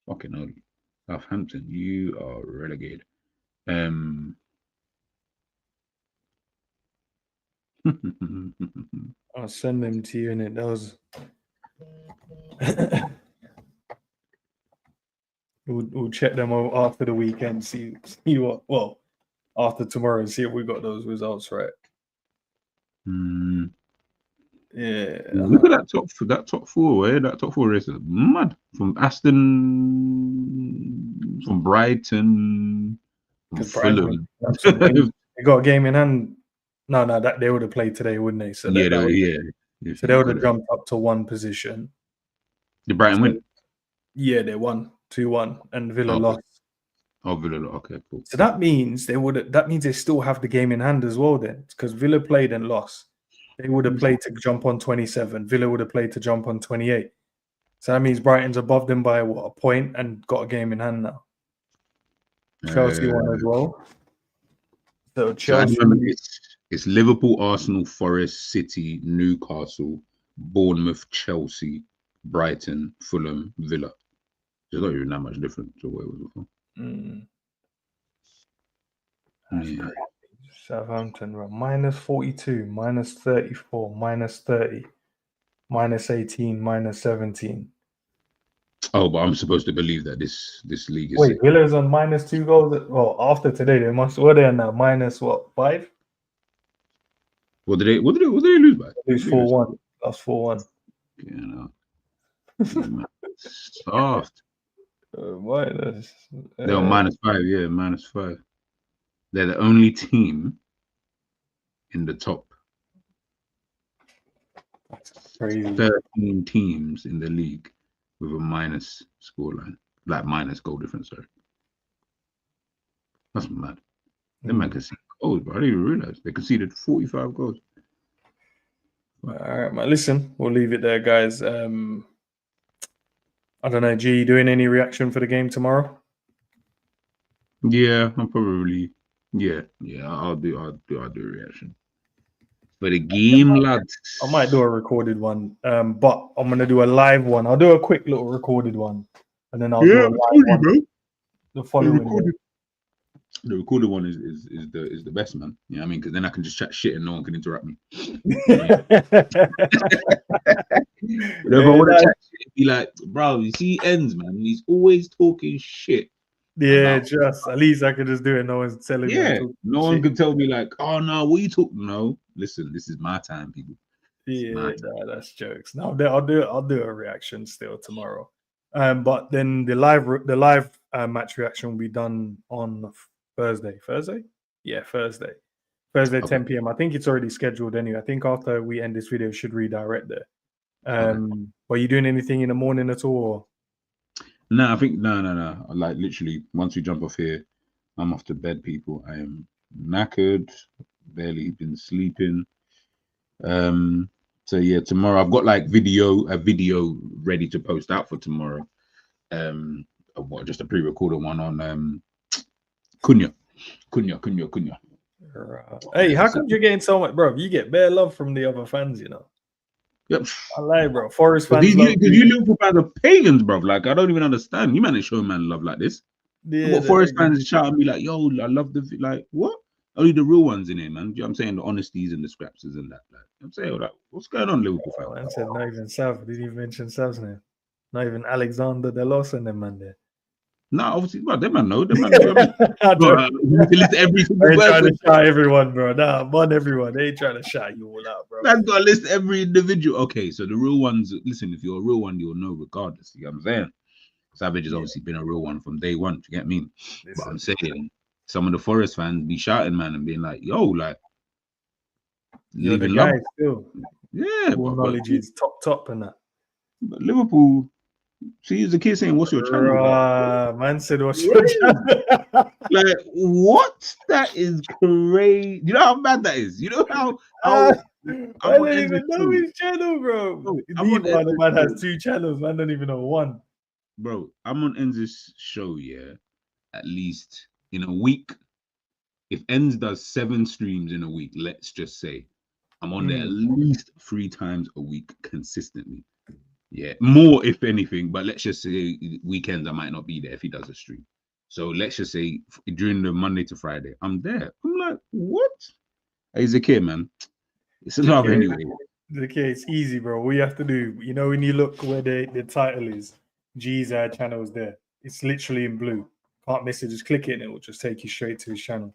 S2: Fucking hell. Southampton, you are relegated.
S1: I'll send them to you, and it does. We'll check them out after the weekend. See what. Well, after tomorrow, and see if we got those results right. Yeah.
S2: Look at that top four. That top four race is mad. From Aston, from Brighton, from Fulham.
S1: They got a game in hand. No, that they would have played today, wouldn't they? So
S2: yeah.
S1: So they would have jumped up to 1 position.
S2: Did Brighton win?
S1: Yeah, they won 2-1, and Villa lost.
S2: Oh, Villa, okay, cool.
S1: So that means they still have the game in hand as well then, because Villa played and lost. They would have played to jump on 27. Villa would have played to jump on 28. So that means Brighton's above them by a point and got a game in hand now. Chelsea won as well. So
S2: So at
S1: Chelsea.
S2: the moment, it's Liverpool, Arsenal, Forest, City, Newcastle, Bournemouth, Chelsea, Brighton, Fulham, Villa. There's not even that much difference to what it was before.
S1: That's
S2: Yeah.
S1: crazy. Southampton, bro. Minus 42, minus 34, minus 30, minus 18, minus 17.
S2: Oh, but I'm supposed to believe that this league is
S1: Wait,
S2: sick.
S1: Villa's on minus 2 goals. Well, after today, they must. What are they now? Minus what? 5?
S2: What did they lose by?
S1: Lose 4-1. Lost 4-1.
S2: You know, yeah, soft.
S1: Minus.
S2: They're on -5, yeah, -5. They're the only team in the top
S1: Crazy.
S2: 13 teams in the league with a minus scoreline, like minus goal difference. Sorry, that's mad. They might concede goals, but I didn't even realize they conceded 45 goals.
S1: All right, man. Listen, we'll leave it there, guys. I don't know. G, doing any reaction for the game tomorrow?
S2: Yeah, I'm probably. Yeah. I'll do a reaction for the game, lads.
S1: I might do a recorded one, but I'm gonna do a live one. I'll do a quick little recorded one, and then I'll do a live one
S2: bro.
S1: the following day.
S2: The recorded one is the best, man. You know what I mean? Because then I can just chat shit and no one can interrupt me. If I want to chat shit, be like, bro, you see ends, man. He's always talking shit.
S1: Yeah, just at least I can just do it. No one's telling me.
S2: Yeah, no one can tell me like, oh no, what are you talking? No, listen, this is my time, people.
S1: Yeah, that's jokes. No, I'll do a reaction still tomorrow. But then the live match reaction will be done on Thursday. Yeah, Thursday,
S2: Okay.
S1: 10 p.m. I think it's already scheduled anyway. I think after we end this video, it should redirect there. Are you doing anything in the morning at all? Or?
S2: No, I think no. Like literally, once we jump off here, I'm off to bed, people. I am knackered, barely been sleeping. So yeah, tomorrow I've got like a video ready to post out for tomorrow. Just a pre-recorded one on Cunha.
S1: Hey, how come you're getting so much, bro? You get bare love from the other fans, you know.
S2: Yep.
S1: I lie, bro. Forest fans.
S2: You Liverpool fans are pagans, bro. Like I don't even understand. You man ain't showing man love like this. Yeah, but Forest fans shouting me like, "Yo, I love the like what? Only the real ones in here, man." You know what I'm saying? The honesties and the scrapses and that. Like, I'm saying, like, what's going on, Liverpool fans?
S1: I said not even South. Didn't even mention South's name. Not even Alexander Delos and them man there.
S2: No, obviously, bro. Them man know. Them man know. List every single
S1: person. Trying to shout everyone, bro. Nah, I'm on everyone. They ain't trying to shout you all out, bro.
S2: Man's got to list every individual. Okay, so the real ones. Listen, if you're a real one, you'll know regardless. You know what I'm saying? Savage has obviously been a real one from day one. Do you get me? Listen. But I'm saying some of the Forest fans be shouting, man, and being like, "Yo, like,
S1: living love." Still.
S2: Yeah,
S1: but knowledge is top and that.
S2: But Liverpool. See, the kid saying, "What's your channel?"
S1: Man said, "What's your channel?"
S2: Like, what? That is crazy. You know how mad that is. You know how I
S1: don't even know his channel, bro. The man has 2 channels. Man don't even know one.
S2: Bro, I'm on Enz's show, yeah, at least in a week. If Enz does 7 streams in a week, let's just say, I'm on there at least 3 times a week consistently. Yeah, more if anything, but let's just say weekends I might not be there if he does a stream. So let's just say during the Monday to Friday, I'm there. I'm like, what? Hey, Zakir, man. It's enough anyway.
S1: Zakir, it's easy, bro. What you have to do, you know, when you look where the title is, G's channel is there. It's literally in blue. Can't miss it. Just click it and it will just take you straight to his channel.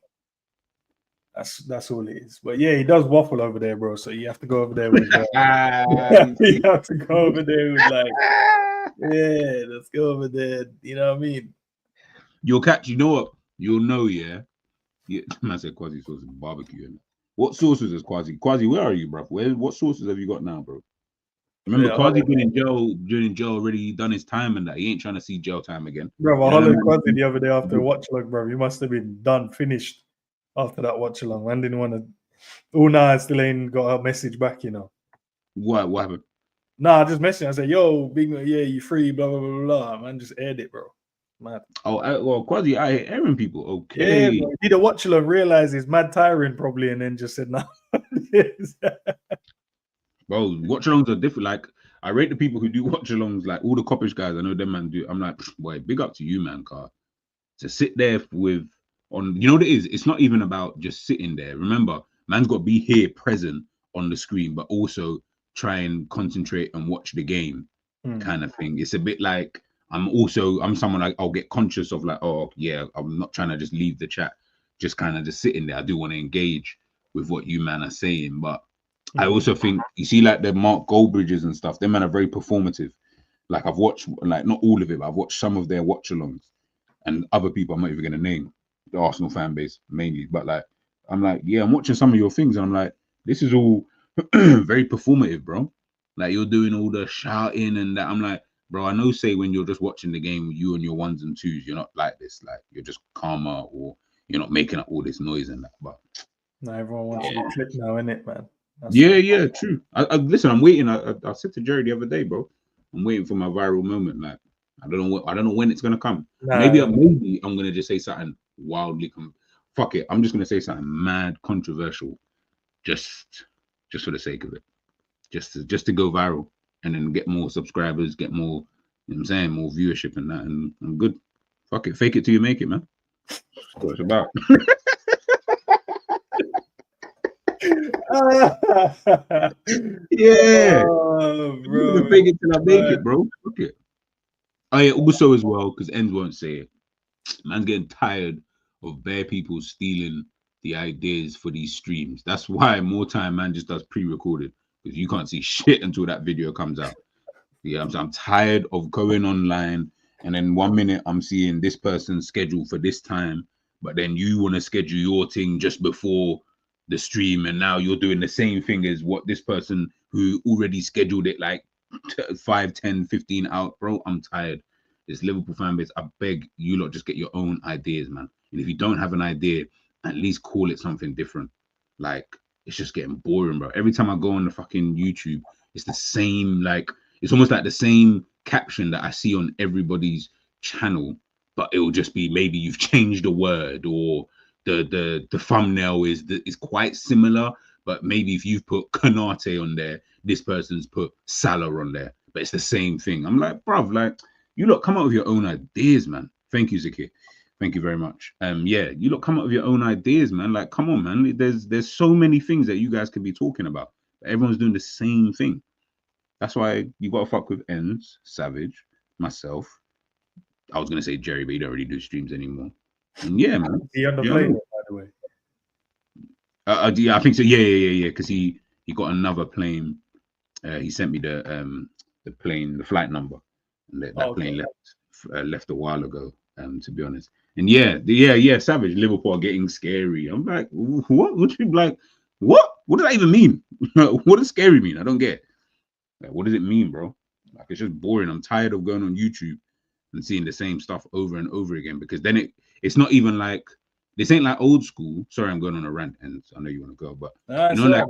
S1: That's all it is. But yeah, he does waffle over there, bro. So you have to go over there with you have to go over there with like, yeah, let's go over there. You know what I mean?
S2: You'll catch, you know what? You'll know, yeah. I said Quasi sauce and barbecue. What sauces is Quasi? Quasi, where are you, bro? What sauces have you got now, bro? Remember, Quasi been in jail already, done his time and that. He ain't trying to see jail time again.
S1: Bro, I hollered Quasi the other day after a watch along, bro. You must have been done, finished after that watch along. Man didn't want to. Oh, nah, I still ain't got a message back, you know.
S2: What happened?
S1: Nah, I just messaged. I said, yo, big, yeah, you free, blah, blah, blah, blah. Man, just aired it, bro. Mad.
S2: Oh, well, Quasi, I hate airing people.
S1: Yeah,
S2: Okay.
S1: bro. Did a watch along realize he's mad tiring probably, and then just said no.
S2: Bro, watch alongs are different. Like, I rate the people who do watch alongs, like all the Coppish guys. I know them man do. I'm like, boy, big up to you, man, car. To sit there with you know what it is? It's not even about just sitting there. Remember, man's got to be here present on the screen, but also try and concentrate and watch the game kind of thing. It's a bit like I'm someone like I'll get conscious of like, oh yeah, I'm not trying to just leave the chat, just kind of just sitting there. I do want to engage with what you man are saying, but I also think you see like the Mark Goldbridges and stuff, them man are very performative. Like I've watched like not all of it, but I've watched some of their watch alongs and other people I'm not even gonna name, the Arsenal fan base mainly. But like I'm like, yeah, I'm watching some of your things and I'm like, this is all very performative, bro. Like you're doing all the shouting and that. I'm like, bro, I know say when you're just watching the game, you and your ones and twos, you're not like this. Like you're just calmer or you're not making up all this noise and that. But
S1: no, everyone wants to be clipped now, innit, man?
S2: Yeah, true. Listen, I'm waiting. I said to Jerry the other day, bro, I'm waiting for my viral moment. Like I don't know when it's gonna come. Maybe I'm gonna just say something wildly fuck it. I'm just gonna say something mad controversial, just for the sake of it, just to go viral and then get more subscribers, get more. You know what I'm saying, more viewership and that, and I'm good. Fuck it, fake it till you make it, man. That's what it's about. Yeah,
S1: bro.
S2: fake it till I make it, bro. Fuck it. Oh yeah, also as well, because ends won't say it. Man's getting tired of bare people stealing the ideas for these streams. That's why more time man just does pre-recorded because you can't see shit until that video comes out. Yeah, I'm tired of going online and then 1 minute I'm seeing this person's schedule for this time, but then you want to schedule your thing just before the stream, and now you're doing the same thing as what this person who already scheduled it like 5, 10, 15 out, bro. I'm tired. This Liverpool fan base, I beg you lot, just get your own ideas, man. And if you don't have an idea, at least call it something different. Like, it's just getting boring, bro. Every time I go on the fucking YouTube, it's the same, like, it's almost like the same caption that I see on everybody's channel, but it will just be maybe you've changed a word or the thumbnail is quite similar, but maybe if you've put Kanate on there, this person's put Salah on there, but it's the same thing. I'm like, bruv, like you lot come up with your own ideas, man. Thank you, Zaki. Thank you very much. Yeah, you lot come up with your own ideas, man. Like, come on, man. There's so many things that you guys could be talking about. But everyone's doing the same thing. That's why you gotta fuck with Ends, Savage, myself. I was gonna say Jerry, but he don't really do streams anymore. And yeah, man.
S1: He on the plane, by the way.
S2: Yeah, I think so. Yeah. Because he got another plane. He sent me the plane, the flight number, and that plane left a while ago. To be honest, and yeah, Savage. Liverpool are getting scary. I'm like, what? What you like? What? What does that even mean? What does scary mean? I don't get. Like, what does it mean, bro? Like, it's just boring. I'm tired of going on YouTube and seeing the same stuff over and over again because then it's not even like this ain't like old school. Sorry, I'm going on a rant, and I know you want to go, but you know, like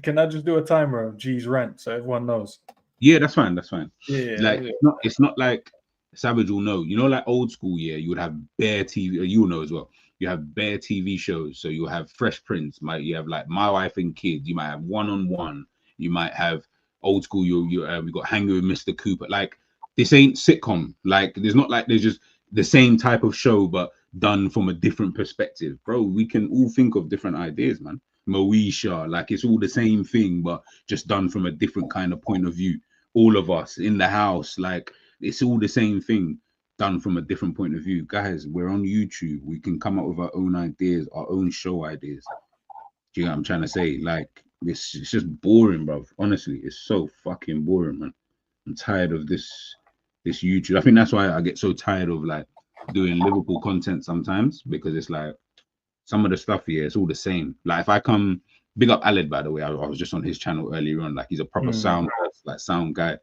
S1: can I just do a timer of G's rant so everyone knows?
S2: Yeah, that's fine. That's fine.
S1: Yeah,
S2: like it's not like Savage will know. You know, like old school, yeah, you would have bare TV. You will know as well. You have bare TV shows, so you have Fresh Prince. You have like My Wife and Kids. You might have One on One. You might have old school. We got Hanging with Mr. Cooper. Like this ain't sitcom. Like there's not like there's just the same type of show, but done from a different perspective, bro. We can all think of different ideas, man. Moesha, like it's all the same thing, but just done from a different kind of point of view. All of us in the house, like it's all the same thing done from a different point of view. Guys, we're on YouTube. We can come up with our own ideas, our own show ideas. Do you know what I'm trying to say? Like it's just boring, bro. Honestly, it's so fucking boring, man. I'm tired of this YouTube. I think that's why I get so tired of like doing Liverpool content sometimes, because it's like some of the stuff here, it's all the same. Like if I come, big up Aled, by the way, I was just on his channel earlier on. Like he's a proper sound guy.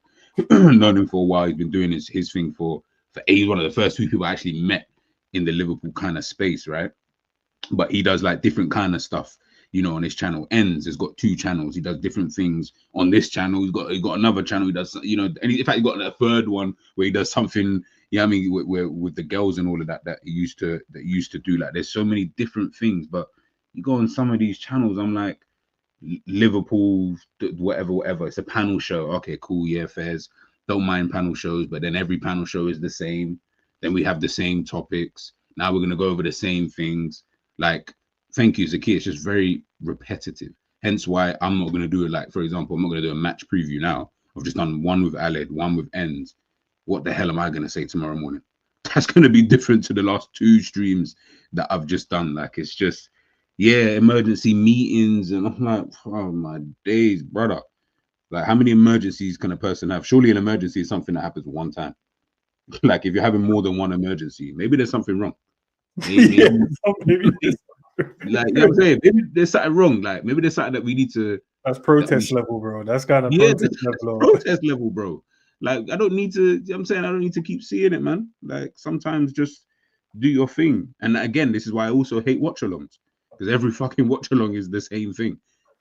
S2: Known him for a while. He's been doing his thing for he's one of the first few people I actually met in the Liverpool kind of space, right? But he does like different kind of stuff, you know, on his channel. Ends has got 2 channels. He does different things on this channel. He's got another channel. He does, you know, and in fact, he got a third one where he does something, yeah, I mean, with the girls and all of that he used to do. Like, there's so many different things, but you go on some of these channels, I'm like, Liverpool, whatever. It's a panel show. Okay, cool. Yeah, fairs. Don't mind panel shows, but then every panel show is the same. Then we have the same topics. Now we're gonna go over the same things. Like, thank you, Zaki. It's just very repetitive. Hence why I'm not gonna do it. Like, for example, I'm not gonna do a match preview now. I've just done one with Aled, one with Ends. What the hell am I gonna say tomorrow morning? That's gonna be different to the last 2 streams that I've just done. Like, it's just, yeah, emergency meetings, and I'm like, oh my days, brother. Like, how many emergencies can a person have? Surely an emergency is something that happens one time. Like, if you're having more than one emergency, maybe there's something wrong. Maybe,
S1: Yeah, maybe
S2: like, you know what I'm saying? Maybe there's something wrong. Like, maybe there's something that we need to.
S1: That's protest level, bro. That's kind of
S2: Yeah,
S1: protest
S2: that's
S1: level.
S2: protest level, bro. Like, I don't need to. You know what I'm saying, I don't need to keep seeing it, man. Like, sometimes just do your thing. And again, this is why I also hate watch-alongs, because every fucking watch-along is the same thing.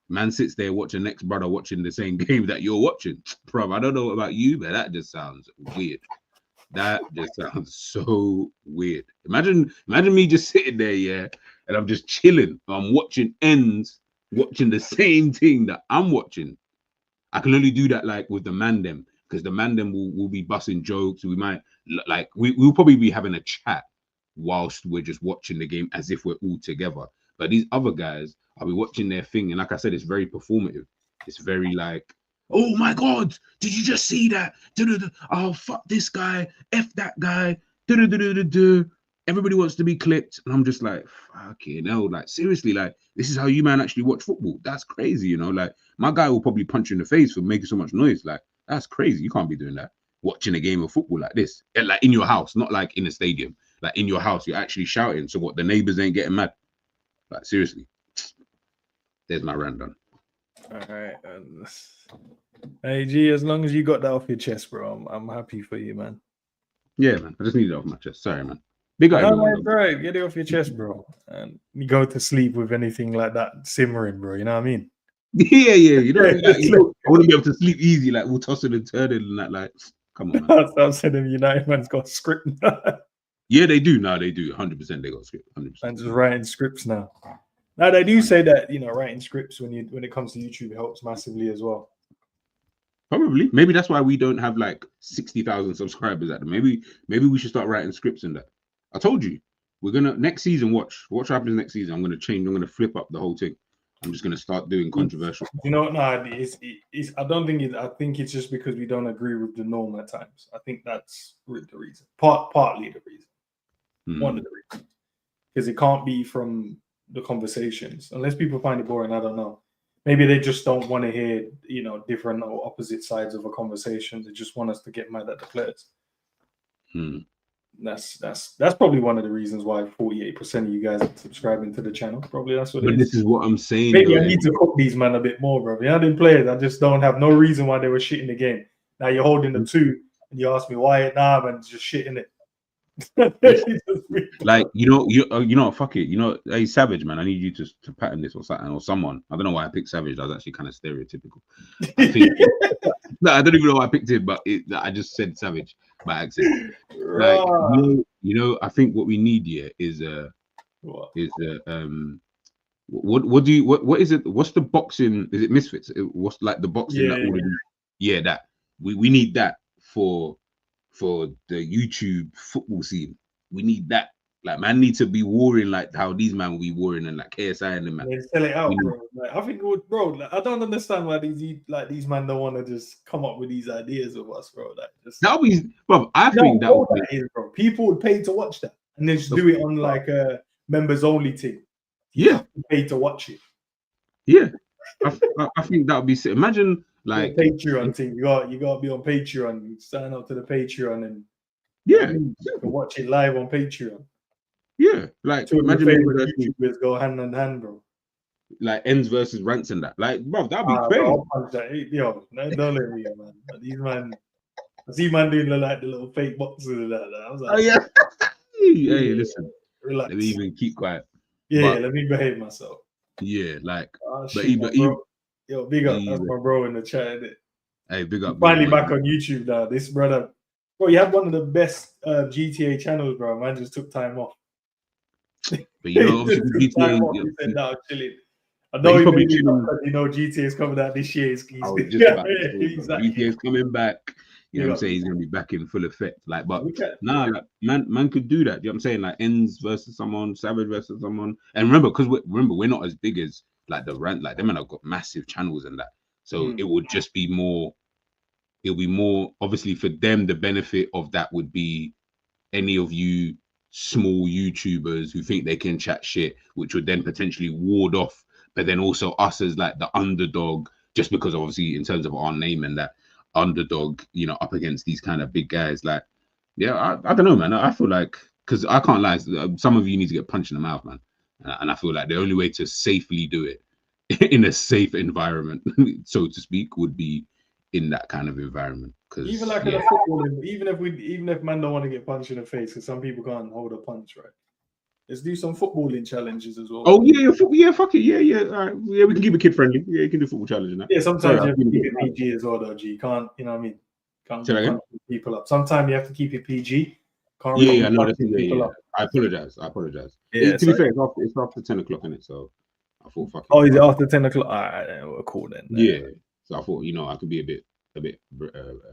S2: Man sits there watching next brother watching the same game that you're watching. Bro, I don't know about you, but that just sounds weird. That just sounds so weird. Imagine me just sitting there, yeah, and I'm just chilling. I'm watching Ends, watching the same thing that I'm watching. I can only do that like with the man them, because the man them will be busting jokes. We might like we'll probably be having a chat whilst we're just watching the game as if we're all together. But these other guys, I'll be watching their thing, and like I said, it's very performative. It's very like, oh my god, did you just see that? Oh, fuck this guy, F that guy. Everybody wants to be clipped, and I'm just like, fucking hell, like, seriously, like, this is how you man actually watch football. That's crazy, you know. Like, my guy will probably punch you in the face for making so much noise. Like, that's crazy. You can't be doing that. Watching a game of football like this, like in your house, not like in a stadium. Like, in your house, you're actually shouting. So what? The neighbors ain't getting mad. Like, seriously. There's my rant done.
S1: All right. Hey, G, as long as you got that off your chest, bro, I'm happy for you, man.
S2: Yeah, man. I just need it off my chest. Sorry, man. Big up,
S1: no, it's all right. Get it off your chest, bro. And you go to sleep with anything like that simmering, bro. You know what I mean?
S2: Yeah. You know, I wouldn't be able to sleep easy. Like, we'll toss it and turn it and that. Like, come on, man.
S1: I'm saying them United man's got a script.
S2: Yeah, they do. No, they do. 100% they got a script. 100%.
S1: And just writing scripts now. Now they do say that, you know, writing scripts when it comes to YouTube helps massively as well.
S2: Probably. Maybe that's why we don't have like 60,000 subscribers at them. Maybe we should start writing scripts in that. I told you, we're gonna next season. Watch what happens next season. I'm gonna change. I'm gonna flip up the whole thing. I'm just gonna start doing controversial.
S1: You know, no, it's. I don't think it. I think it's just because we don't agree with the norm at times. I think that's the reason. Partly the reason. One of the reasons, because it can't be from the conversations unless people find it boring. I don't know. Maybe they just don't want to hear, you know, different or opposite sides of a conversation. They just want us to get mad at the players. That's probably one of the reasons why 48% of you guys are subscribing to the channel. Probably that's what it is.
S2: This is what I'm saying.
S1: Maybe I need to cook these man a bit more, bro. You know, them players, I just don't have no reason why they were shit in the game. Now you're holding the 2 and you ask me why man, just shit in it.
S2: Like, you know, fuck it. You know, hey, Savage, man, I need you to pattern this or something, or someone. I don't know why I picked Savage. That was actually kind of stereotypical. I think, no, I don't even know why I picked him, but I just said Savage by accident. Like, you know, I think what we need here is what is it? What's the boxing? Is it Misfits? What's like the boxing that all of these? Yeah, that we need that for the YouTube football scene. We need that. Like, man need to be warring like how these man will be warring, and like KSI and them, man.
S1: Yeah, sell it out, bro. Like, I think, bro, like, I don't understand why these man don't want to just come up with these ideas of us, bro. Like, just
S2: that'll be, bro. I think that would
S1: be, bro. People would pay to watch that, and then just do it on like a members only thing. You have to pay to watch it. Yeah,
S2: I think that would be sick. Imagine like
S1: Patreon thing. You got to be on Patreon. You sign up to the Patreon and you can watch it live on Patreon.
S2: Yeah, like imagine
S1: YouTubers go hand in hand, bro.
S2: Like Ends versus Rants and that. Like, bro, that'd be crazy.
S1: Yo, don't let me, man. These man, I see man doing like the little fake boxes and that. I was like,
S2: oh yeah. Hey, listen,
S1: relax.
S2: Let me even keep quiet.
S1: Yeah, let me behave myself.
S2: Yeah, like,
S1: but yo, big up. That's my bro in the chat.
S2: Hey, big up.
S1: Finally back on YouTube now. This brother, Bro, you have one of the best GTA channels, bro. Man just took time off.
S2: But you know,
S1: He just
S2: obviously
S1: took time
S2: GTA.
S1: off. He said, "No, I'm chilling." I
S2: But
S1: know
S2: he's
S1: he
S2: probably
S1: made it up
S2: chilling.
S1: because you know GTA is coming out this year.
S2: I
S1: Skis.
S2: was just
S1: Yeah,
S2: about to say, bro,
S1: exactly.
S2: GTA is coming back. You know
S1: Big
S2: what I'm
S1: up,
S2: saying?
S1: big
S2: He's
S1: up.
S2: gonna be back in full effect. Like, but
S1: We can.
S2: nah, like man could do that. You know what I'm saying? Like ends versus someone, Savage versus someone. And remember, because we're not as big as like the rant, like them and I've got massive channels and that. So it would just be more, it'll be more obviously for them, the benefit of that would be any of you small YouTubers who think they can chat shit, which would then potentially ward off, but then also us as like the underdog, just because obviously in terms of our name and that underdog, you know, up against these kind of big guys. Like, yeah, I don't know, man. I feel like, because I can't lie, some of you need to get punched in the mouth, man. And I feel like the only way to safely do it in a safe environment, so to speak, would be in that kind of environment.
S1: Even
S2: Because
S1: like in
S2: yeah,
S1: a football, even if man don't want to get punched in the face, because some people can't hold a punch, right? Let's do some footballing challenges as well,
S2: oh
S1: man.
S2: yeah, fuck it, yeah. All right. Yeah, we can keep it kid friendly. Yeah, you can do football challenge and that.
S1: Yeah,
S2: Sorry,
S1: sometimes
S2: I
S1: you
S2: was
S1: have to
S2: being a
S1: keep
S2: bit
S1: it
S2: mad.
S1: PG as well, though. G, you can't, you know what I mean? Can't
S2: Say
S1: be
S2: that again.
S1: punching people up. Sometimes you have to keep it PG. Can't really
S2: Yeah,
S1: be
S2: no, that's
S1: punching people
S2: yeah.
S1: up.
S2: I apologize. I apologize.
S1: Yeah,
S2: To be
S1: so
S2: fair, it's after 10 o'clock in it, so I thought fuck it.
S1: oh, is it
S2: But
S1: after 10 o'clock? All right, then we're cool then.
S2: yeah, so I thought I could be a bit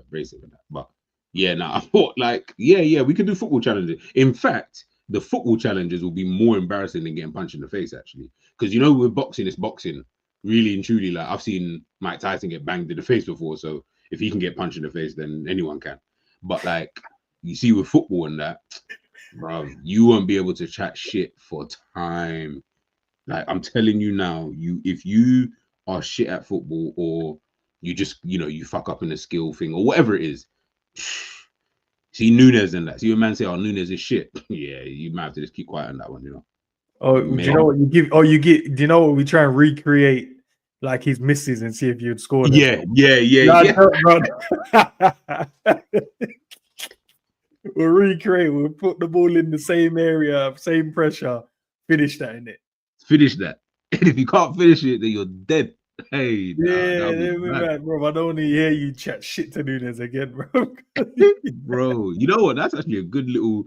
S2: abrasive in that. But yeah, no, I thought like yeah, we could do football challenges. In fact, the football challenges will be more embarrassing than getting punched in the face actually, because you know with boxing, it's boxing. Really and truly, like I've seen Mike Tyson get banged in the face before, so if he can get punched in the face, then anyone can. But like you see with football and that, bro, you won't be able to chat shit for time. Like I'm telling you now, if you are shit at football or you just you fuck up in a skill thing or whatever it is, see Nunes and that. See your man say, "Oh, Nunes is shit." Yeah, you might have to just keep quiet on that one, you know.
S1: Oh, do you know what you give? Oh, you get. Do you know what we try and recreate like his misses and see if you'd score them? Nah,
S2: Yeah.
S1: bro. We'll recreate. We'll put the ball in the same area, same pressure. Finish that in it.
S2: Finish that. And if you can't finish it, then you're dead. Hey, nah,
S1: Yeah,
S2: that'll be mad.
S1: man, bro. I don't want to hear you chat shit to Nunes again, bro.
S2: Bro, you know what? That's actually a good little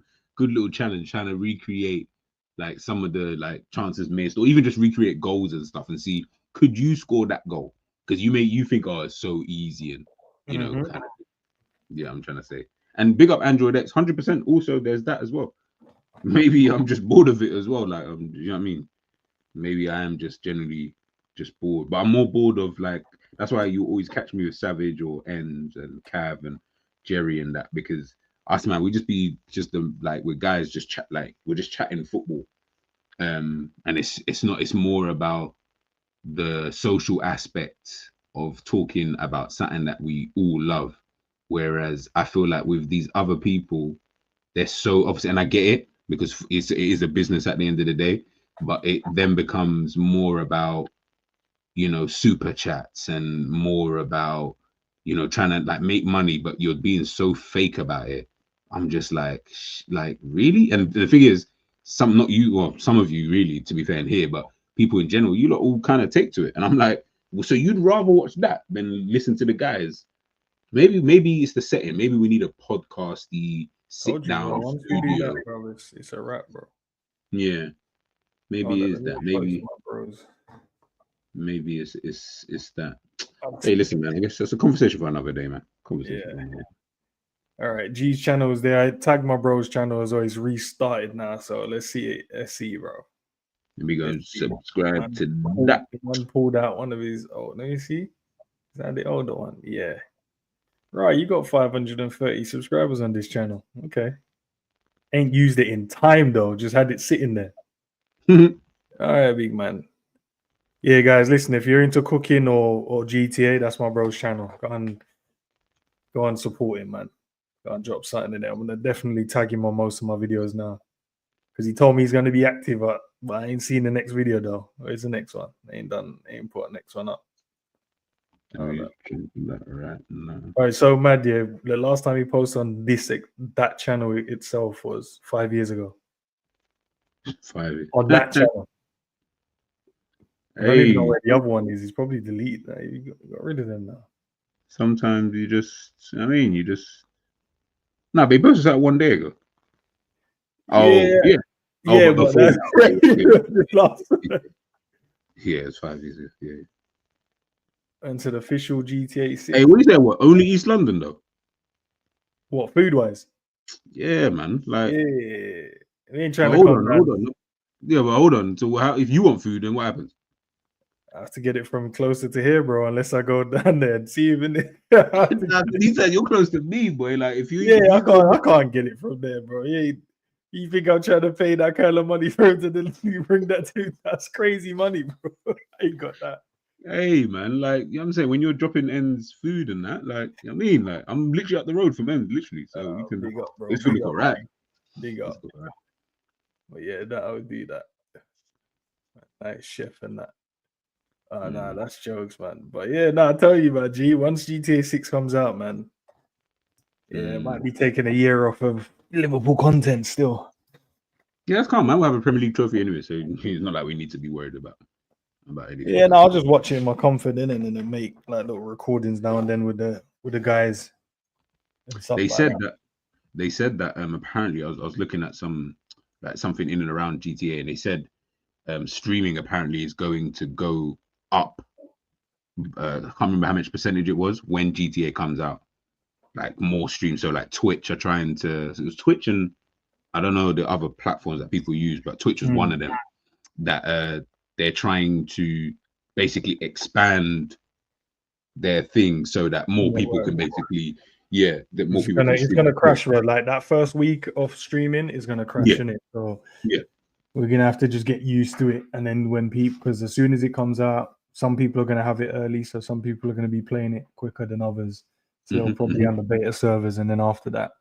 S2: challenge, trying to recreate like some of the like chances missed, or even just recreate goals and stuff, and see could you score that goal? Because you think, oh, it's so easy, and kind of, yeah, I'm trying to say. And big up Android X, 100%. Also, there's that as well. Maybe I'm just bored of it as well. Like, you know what I mean? Maybe I am just generally just bored, but I'm more bored of like that's why you always catch me with Savage or Ends and Cav and Jerry and that, because us man, we just be just the like we're guys just chat, like we're just chatting football. And it's more about the social aspect of talking about something that we all love. Whereas I feel like with these other people, they're so obviously, and I get it because it is a business at the end of the day, but it then becomes more about super chats and more about trying to like make money, but you're being so fake about it. I'm just like really. And the thing is, some not you or some of you really, to be fair in here, but people in general, you lot all kind of take to it, and I'm like, well, so you'd rather watch that than listen to the guys. Maybe it's the setting. Maybe we need a podcasty sit
S1: Told you, bro.
S2: down
S1: Once we do that,
S2: studio.
S1: bro, it's a wrap, bro.
S2: Yeah, maybe
S1: Hold on,
S2: it
S1: let
S2: is
S1: me
S2: that.
S1: post
S2: Maybe
S1: my bros.
S2: maybe it's that. Hey, listen, man. I guess that's a conversation for another day, man. Conversation
S1: Yeah.
S2: for another day.
S1: All right. G's channel is there. I tagged my bro's channel is always restarted now. So let's see it. Let's see, bro.
S2: Let me go and
S1: Let's see.
S2: subscribe to that.
S1: One pulled out one of his. Oh, let me see. Is that the older one? Yeah. Right. You got 530 subscribers on this channel. Okay. Ain't used it in time though. Just had it sitting there. All right, big man. Yeah, guys, listen. If you're into cooking or GTA, that's my bro's channel. Go and support him, man. Go and drop something in there. I'm gonna definitely tag him on most of my videos now because he told me he's gonna be active, but I ain't seen the next video though. Where's the next one? I ain't done. I ain't put the next one up.
S2: Right now.
S1: All right, so mad, yeah. The last time he posted on that channel itself was 5 years ago
S2: 5.
S1: on that channel. I don't even know
S2: Hey,
S1: where the other one is. He's probably deleted that. He got rid of them now.
S2: sometimes you just No, they posted that 1 day ago. Oh,
S1: Yeah,
S2: yeah. Oh,
S1: yeah,
S2: but
S1: but
S2: before
S1: that's the last
S2: yeah, it's 5 years. Yeah.
S1: into the official GTA 6.
S2: Hey, what is that? What? Only East London though?
S1: What, food wise?
S2: Yeah, man. Like,
S1: Yeah, we ain't
S2: but
S1: trying to come
S2: hold
S1: down.
S2: on. Yeah, but hold on. So, if you want food, then what happens?
S1: I have to get it from closer to here, bro. Unless I go down there and see even. I have to
S2: Nah, he said you're close to me, boy. Like, if
S1: Yeah,
S2: you go,
S1: I can't get it from there, bro. Yeah, you think I'm trying to pay that kind of money for him to bring that to? That's crazy money, bro. I ain't got that.
S2: hey, man, like, you know what I'm saying, when you're dropping ends food and that, like, you know what I mean, like, I'm literally up the road from ends, literally. So we can,
S1: Big up, bro.
S2: this food
S1: Big
S2: look
S1: up,
S2: alright.
S1: man. Big
S2: This
S1: up.
S2: look alright.
S1: But yeah, that I would do that. Nice chef and that. Nah, that's jokes, man. But yeah, nah, I tell you, man, once GTA 6 comes out, man, yeah, it might be taking a year off of Liverpool content still.
S2: Yeah, that's calm, man. We'll have a Premier League trophy anyway, so it's not like we need to be worried about anything.
S1: Yeah, no, I'll just watch it in my comfort in and then make like little recordings now and then with the guys and stuff
S2: They
S1: like
S2: said
S1: that.
S2: that apparently I was looking at some like something in and around GTA, and they said streaming apparently is going to go up. I can't remember how much percentage it was when GTA comes out. Like more streams, so like Twitch are trying to. So it was Twitch and I don't know the other platforms that people use, but Twitch was one of them that they're trying to basically expand their thing so that more people can basically, that more people can.
S1: It's gonna crash, bro. Like that first week of streaming is gonna crash in it. So we're gonna have to just get used to it. And then when people, because as soon as it comes out, some people are gonna have it early, so some people are gonna be playing it quicker than others. So they'll probably be on the beta servers, and then after that,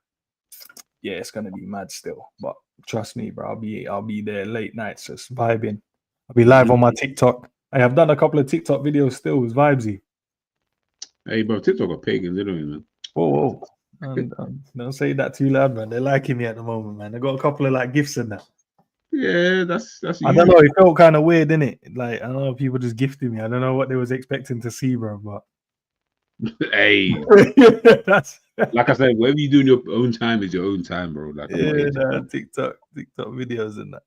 S1: yeah, it's gonna be mad still. But trust me, bro, I'll be there late nights just vibing. I'll be live on my TikTok. I have done a couple of TikTok videos still. It's vibesy.
S2: Hey, bro, TikTok are pagans, literally, man.
S1: Whoa. Don't say that too loud, man. They're liking me at the moment, man. I got a couple of like gifts in that.
S2: Yeah, that's.
S1: I don't know. It felt kind of weird, didn't it? Like I don't know. People just gifted me. I don't know what they was expecting to see, bro. But
S2: hey,
S1: that's
S2: like I said, whatever you do in your own time is your own time, bro. Like I'm not into
S1: TikTok videos and that.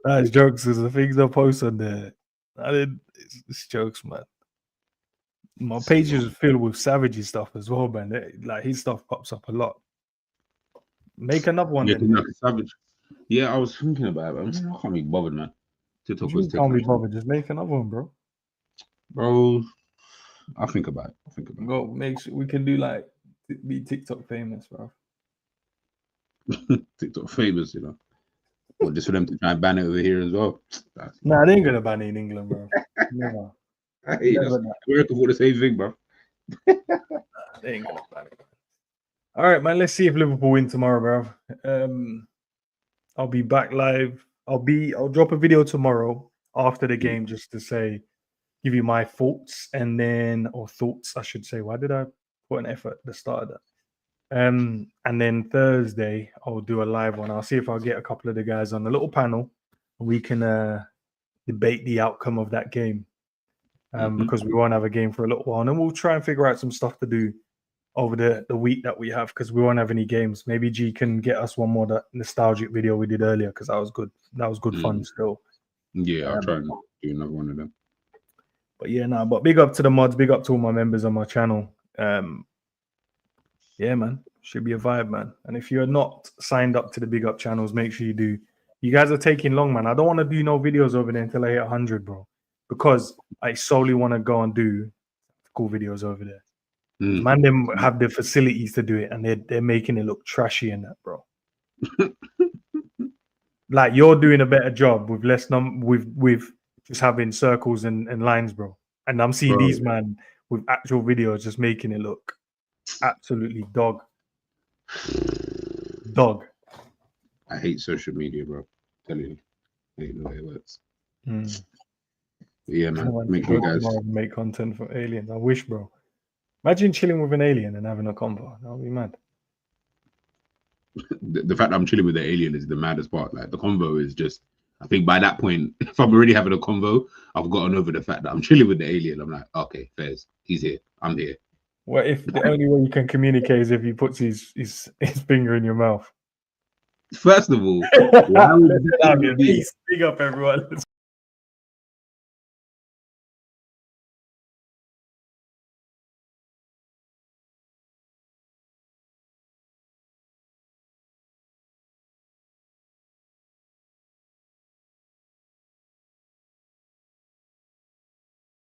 S1: That's jokes. Because the things I post on there, it's jokes, man. My page is filled with savage stuff as well, man. Like his stuff pops up a lot. Make another one, then.
S2: like a savage. Yeah, I was thinking about it. I can't be bothered, man. TikTok was
S1: can't be bothered. Just make another one, bro.
S2: Bro, I'll think about it.
S1: Go make sure we can do like be TikTok famous, bro.
S2: TikTok famous, you know. Well, just for them to try and ban it over here as well.
S1: Nah, they ain't gonna ban it in England, bro. Never.
S2: Hey, America for the same thing, bro.
S1: They ain't gonna ban it. All right, man. Let's see if Liverpool win tomorrow, bro. I'll be back live. I'll drop a video tomorrow after the game just to give you my thoughts thoughts, I should say. Why did I put an effort at the start of that? And then Thursday I'll do a live one. I'll see if I'll get a couple of the guys on a little panel and we can debate the outcome of that game. Because we won't have a game for a little while. And then we'll try and figure out some stuff to do over the week that we have, because we won't have any games. Maybe G can get us one more that nostalgic video we did earlier, because that was good. That was good fun still.
S2: Yeah, I'll try and do another one of them.
S1: But yeah, but big up to the mods, big up to all my members on my channel. Yeah, man, should be a vibe, man. And if you're not signed up to the big up channels, make sure you do. You guys are taking long, man. I don't want to do no videos over there until I hit 100, bro, because I solely want to go and do cool videos over there. Man, them have the facilities to do it, and they're making it look trashy in that, bro. Like you're doing a better job with less with just having circles and lines, bro. And I'm seeing these man with actual videos just making it look absolutely dog.
S2: I hate social media, bro. Tell you, I hate the way it works. Yeah, man. Make sure you guys
S1: make content for aliens. I wish, bro. Imagine chilling with an alien and having a convo. That would be mad.
S2: The fact that I'm chilling with the alien is the maddest part. Like the convo is just, I think by that point, if I'm already having a convo, I've gotten over the fact that I'm chilling with the alien. I'm like, okay, fairs. He's here. I'm here.
S1: What if the only way you can communicate is if he puts his finger in your mouth?
S2: First of all, why would
S1: Peace. Big up, everyone.